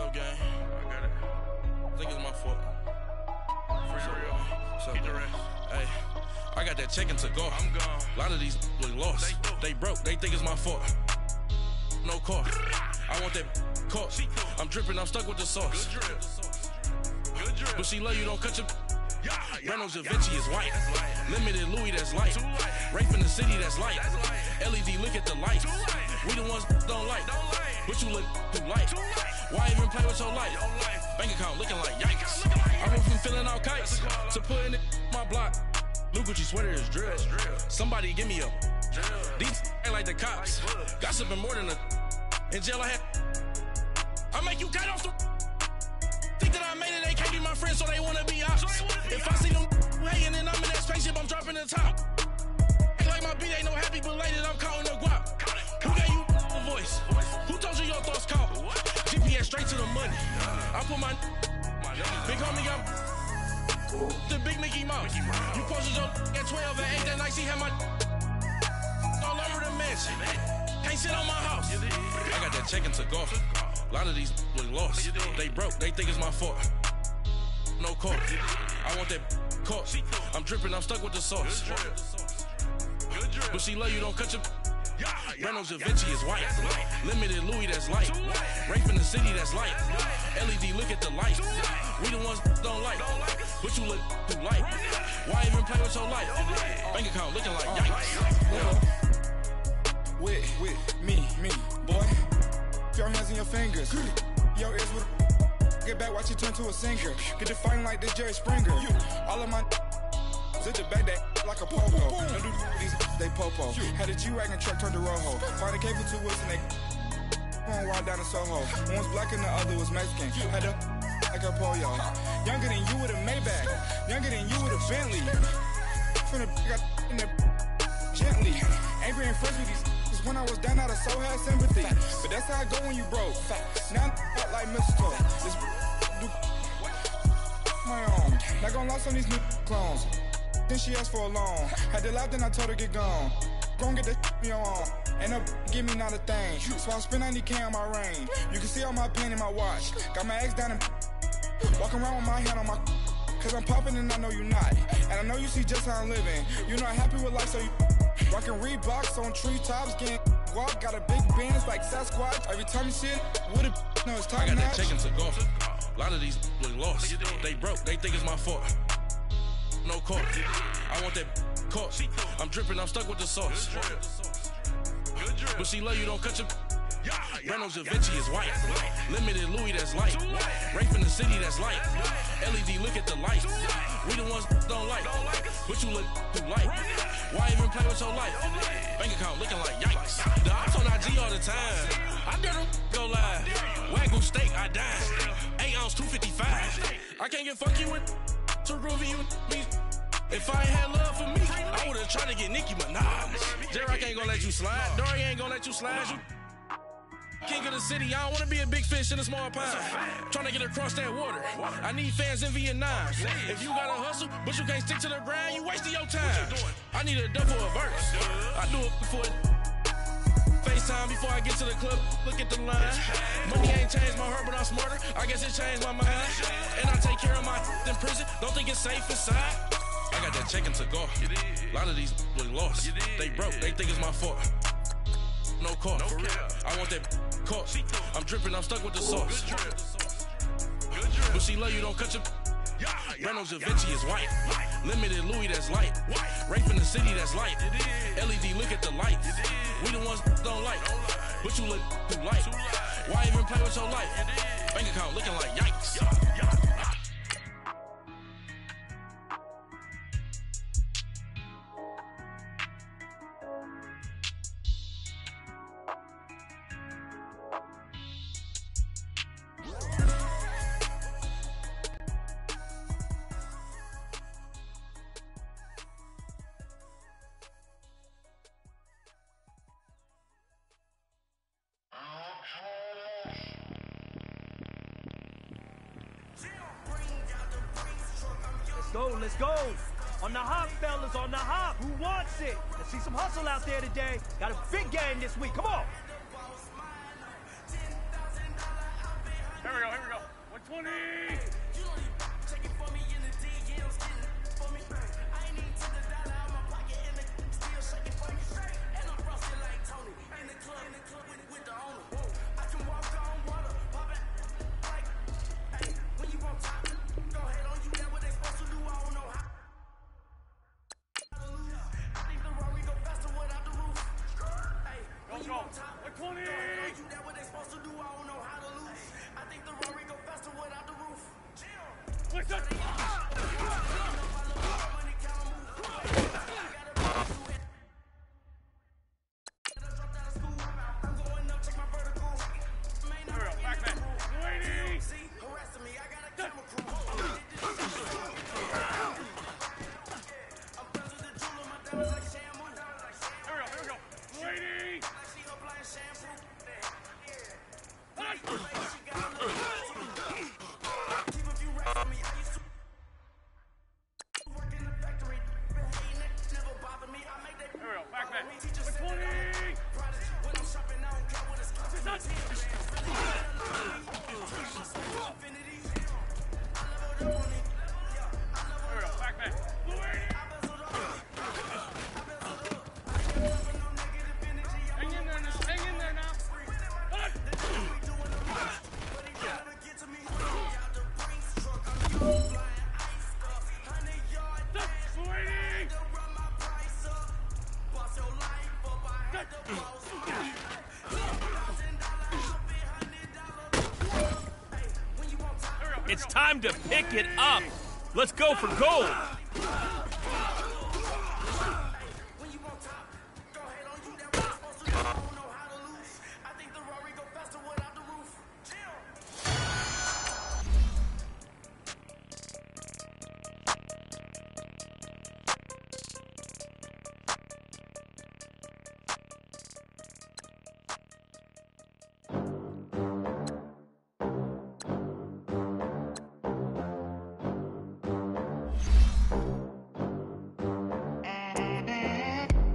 up, gang? I got it. I think it's my fault. For real. What's up, Keep the man? rest. Hey, I got that chicken to go. I'm gone. A lot of these look lost. They broke. They think it's my fault. No car. I want that car. I'm dripping. I'm stuck with the sauce. Good drip. Good drip. But she love you. Don't cut your. Yeah, Reynolds Da Vinci is white. That's light. Limited Louis, that's light. Too light. Rape in the city, that's light. That's light. LED, look at the lights. Too light. We the ones don't like. Don't like. But you look too light. Too light. Why even play with your life? Your life. Bank account looking like yikes. Looking like I went from filling out kites to putting it in my block. Blue Gucci sweater is drill. Somebody give me a. These ain't like the cops. Gossiping more than a. In jail I had. I make you cut off the. Think that I made it, they can't be my friends, so they wanna be ops. If I see them hating and I'm in that spaceship, I'm dropping the top. Ain't like my beat, ain't no happy belated, I'm counting the guap. Who gave you a voice? Who told you your thoughts count? GPS straight to the money. I put my big homie got the big Mickey Mouse. You posted your at 12 and 8 that night, she had my all over the mansion. Can't sit on my house. I got that chicken to go. A lot of these look lost. They broke, they think it's my fault. No car. I want that car. I'm dripping, I'm stuck with the sauce. Good drip. But she love you, don't cut your. Yeah, Reynolds Da Vinci is white. That's light. Limited Louis, that's light. Too light. Rape in the city, that's light. LED, look at the lights. We the ones don't like. But you look too light. Why even play with your life? Bank account looking like yikes. With me, boy. Your hands and your fingers. Your ears with get back, watch you turn to a singer. Get to fighting like this Jerry Springer. All of my zip the back that like a pogo. Don't do these, they popo. Had a G-Wagon truck turned to Rojo. Find a cable 2 wheels and they going wild down in Soho. One was black and the other was Mexican. Had a like a pollo. Younger than you with a Maybach. Younger than you with a Bentley. From the got in the gently. Ain't being friends with these. When I was down, I so had sympathy. But that's how I go when you broke. Now I'm out like mistletoe. This do my own. Not gonna lost on these new clones. Then she asked for a loan. Had to laugh, then I told her get gone. Gon' get that me on. Ain't no give me not a thing. So I spend 90K on my range. You can see all my pen in my watch. Got my ex down and walking around with my hand on my. Cause I'm popping and I know you not. And I know you see just how I'm living. You're not happy with life, so you. Rockin' Reeboks on treetops, getting walk, got a big Benz like Sasquatch. Every time you see it, with a no, it's time I got match. that chicken to go. A lot of these look lost. They broke, they think it's my fault. No car. I want that car. I'm dripping, I'm stuck with the sauce. Good drip. But she love you, don't cut your. Yeah, Reynolds Da Vinci is white. Limited Louis, that's light. Rape in the city, that's light. LED, look at the lights. We the ones don't like. But you look too light. Why even play with your life? Bank account looking like yikes. The ops on IG all the time. I dare them go live. Wagyu steak, I dine. 8 ounce, 255. I can't get funky with to groovy you me. If I ain't had love for me, I would've tried to get Nicki Minaj. J-Rock ain't gonna let you slide. Dory ain't gonna let you slide. You king of the city, I don't wanna be a big fish in a small pond. Tryna get across that water. I need fans in Vietnam. If you gotta hustle, but you can't stick to the grind, you wasting your time. I need a double a verse. I do it before FaceTime before I get to the club. Look at the line. Money ain't changed my heart, but I'm smarter. I guess it changed my mind. And I take care of my in prison. Don't think it's safe inside. I got that chicken to go. A lot of these look lost. They broke, they think it's my fault. No car. For real. I want that car. I'm dripping, I'm stuck with the sauce. But she love you, don't cut your. Reynolds Da Vinci is white. Limited Louis, that's light. Rape in the city, that's light. LED, look at the lights. We the ones don't like. But you look too light. Why even play with your life? Bank account looking like yikes. Let's go. On the hop, fellas, on the hop. Who wants it? Let's see some hustle out there today. Got a big game this week. Come on. Here we go. It's time to pick it up. Let's go for gold.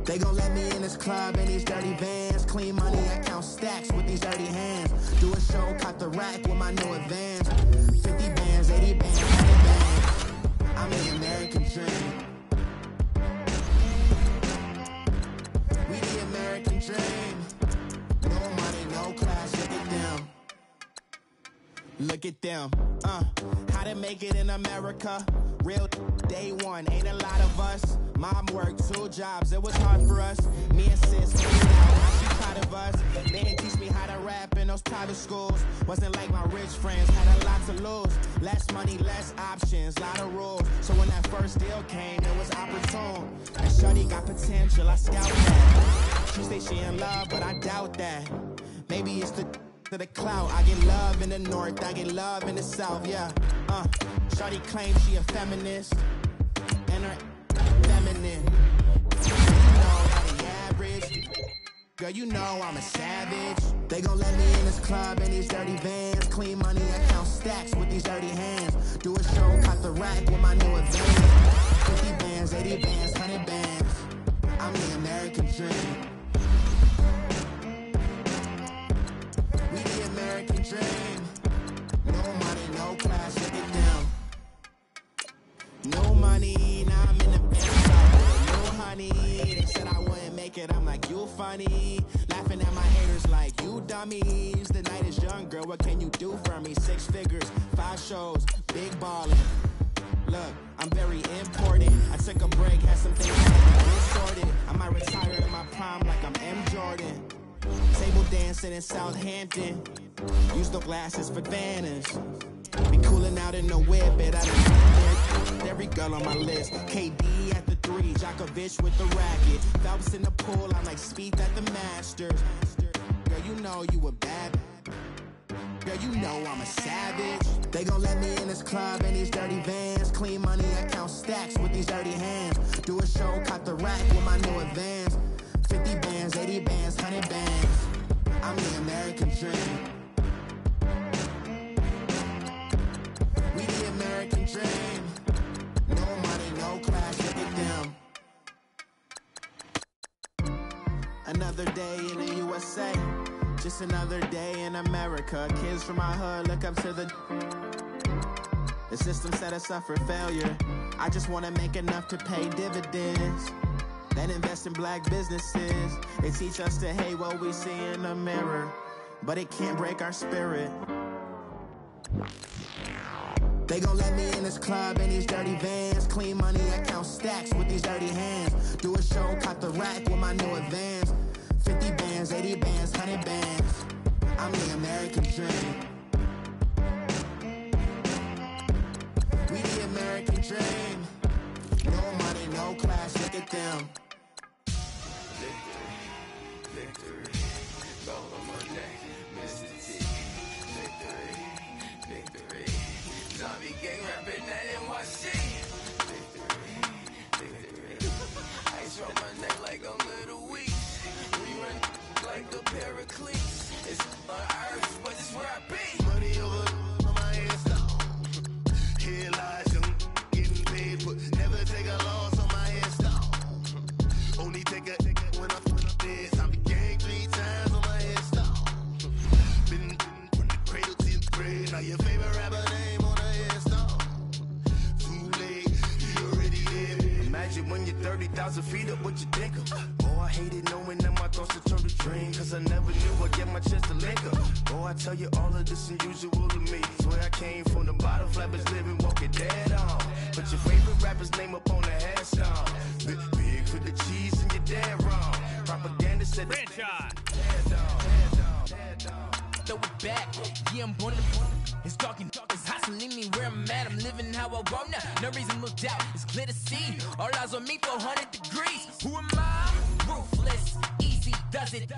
They gon' let me in this club in these dirty vans. Clean money, I count stacks with these dirty hands. Do a show, caught the rack with my new advance. 50 bands, 80 bands, 100 bands. I'm the American dream. We the American dream. No money, no class, look at them. Look at them, how to make it in America. Real day one, ain't a lot of us. Mom worked 2 jobs, it was hard for us. Me and sis figured out how she proud of us. They didn't teach me how to rap in those private schools. Wasn't like my rich friends, had a lot to lose. Less money, less options, lot of rules. So when that first deal came, it was opportune. And shorty got potential, I scout that. She say she in love, but I doubt that. Maybe it's the clout. I get love in the north, I get love in the south, yeah. Shorty claims she a feminist, and her feminine. You know how the average. Girl, you know I'm a savage. They gon' let me in this club in these dirty vans. Clean money, I count stacks with these dirty hands. Do a show, caught the rack with my new advance. 50 bands, 80 bands, 100 bands. I'm the American dream. We the American dream. No money, no class, look at them. No money, now I'm in the best side. No honey, they said I wouldn't make it, I'm like, you funny. Laughing at my haters like, you dummies. The night is young, girl, what can you do for me? 6 figures, 5 shows, big ballin'. Look, I'm very important. I took a break, had some things sorted. I might retire in my prime like I'm M. Jordan. Table dancing in Southampton. Use the glasses for Vannas. Be cooling out in the whip, but I done every girl on my list. KD at the 3, Djokovic with the racket. Phelps in the pool, I'm like Speed at the Masters. Girl, you know you a bad. Girl, you know I'm a savage. They gon' let me in this club in these dirty vans. Clean money, I count stacks with these dirty hands. Do a show, caught the rack with my new advance. 50 bands, 80 bands, 100 bands. I'm the American dream. We the American dream. No money, no class, look at them. Another day in the USA. Just another day in America. Kids from my hood look up to the system set us up for failure. I just wanna make enough to pay dividends. Then invest in black businesses. They teach us to hate what we see in the mirror, but it can't break our spirit. They gon' let me in this club in these dirty vans. Clean money, I count stacks with these dirty hands. Do a show, caught the rack with my new advance. 50 bands, 80 bands, 100 bands. I'm the American dream. We the American dream. No money, no class, look at them. Victory, gold on my neck, Mr. T. Victory, zombie gang rapping that NYC. Victory, ice on my neck like a little weak. We run like a paraclete. It's on earth, but it's where I be. Money over on my headstone. Here lies young, getting paid, but never take a loss on my headstone. Only take a when I'm dead. Now your favorite rapper name on the headstone. Too late, you already dead. Imagine when you're 30,000 feet up, what you think of? Oh, I hated knowing that my thoughts would turn to dream. Cause I never knew I'd get my chest to link up. Oh, I tell you all of this unusual to me. Swear I came from the bottom, flappers living, walking dead on. Put your favorite rapper's name up on the headstone. Big for the cheese and you're dead wrong. Propaganda said franchise. Throw it back, yeah, I'm born in the. It's dark, it's hustling me how I wanna. No reasonable doubt, it's clear to see. All eyes on me, 400 degrees. Who am I? Ruthless, easy, does it.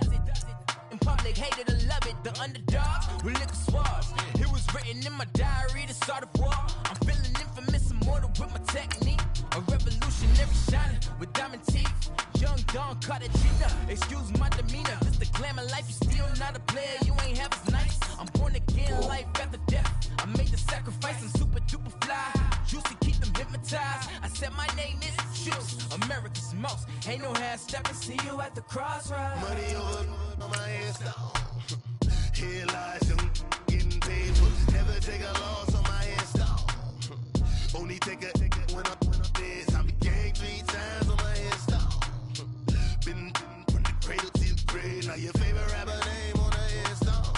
In public, hated or love it. The underdogs with liquor swabs. It was written in my diary to start a war. I'm feeling infamous, immortal with my technique. A revolutionary shining with diamond teeth. Young Don Cartagena, excuse my demeanor. This the glamour life, you still not a player, you ain't half as nice. I'm born again, life after death. I made the sacrifice, I'm super duper fly. Juicy, keep them hypnotized. I said my name is Juice, America's most. Ain't no half stepping, see you at the crossroads. Money over on my headstone. Here lies young, getting paid for. Never take a loss on my headstone. Only take a when I'm dead. I'm gang 3 times on my headstone. Been from the cradle to the grave. Now your favorite rapper name on the headstone.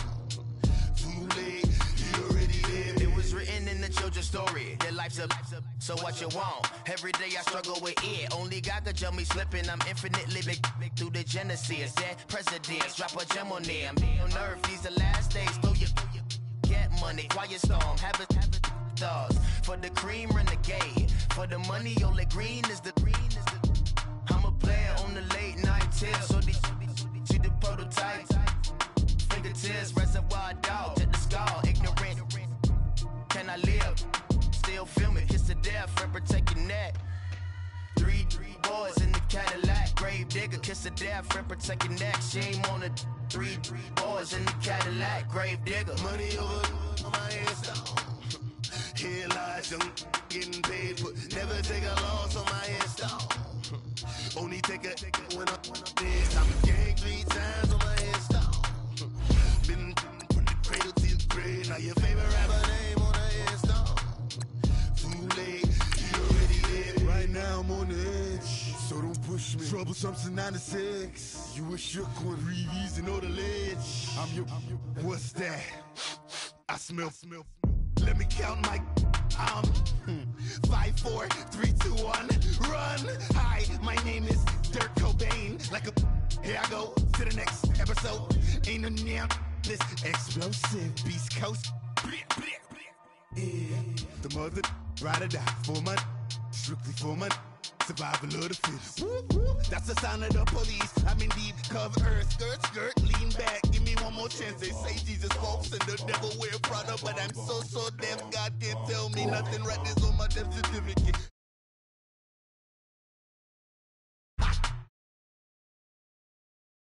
Too late, you already there. It was written in the children's story. Their life's a so what you want? Every day I struggle with it. Only God could jump me slipping. I'm infinitely big through the genesis. That presidents drop a gem on them. On earth, these the last days. Throw your get money. Quiet storm. Have it stars. For the cream, renegade. For the money, only green is the I'm a player on the late night tips. So these see the prototype. Fingertips, reservoir dog. To the skull, ignorant. Can I live? Still film it. Kiss to death, friend, protect your neck. 3 boys in the Cadillac. Grave digger, kiss to death, friend, protect your neck. Shame on the 3 boys in the Cadillac. Grave digger. Money over on my headstone. Here lies young, getting paid for. Never take a loss on my headstone. Only take a when I'm dead. I'm gang 3 times on my headstone. Been from the cradle to the grave. Now your favorite rapper name on the headstone. Too late, you already there. Right now I'm on the edge, so don't push me. Troublesome since 96. You a shook one, Reeves and all the ledge. I'm your. What's that? I smell. Let me count my 5, 4, 3, 2, 1, run. Hi, my name is Dirk Cobain. Like a here I go to the next episode. Ain't no damn this explosive Beast Coast. Yeah. The mother ride or die for money, strictly for money. Survival of the fittest. That's the sign of the police. I'm indeed cover earth, skirt, lean back. Give me one more chance. They say Jesus walks and the devil wear Prada, but I'm so deaf. God can't tell me nothing. Right, this on my death certificate.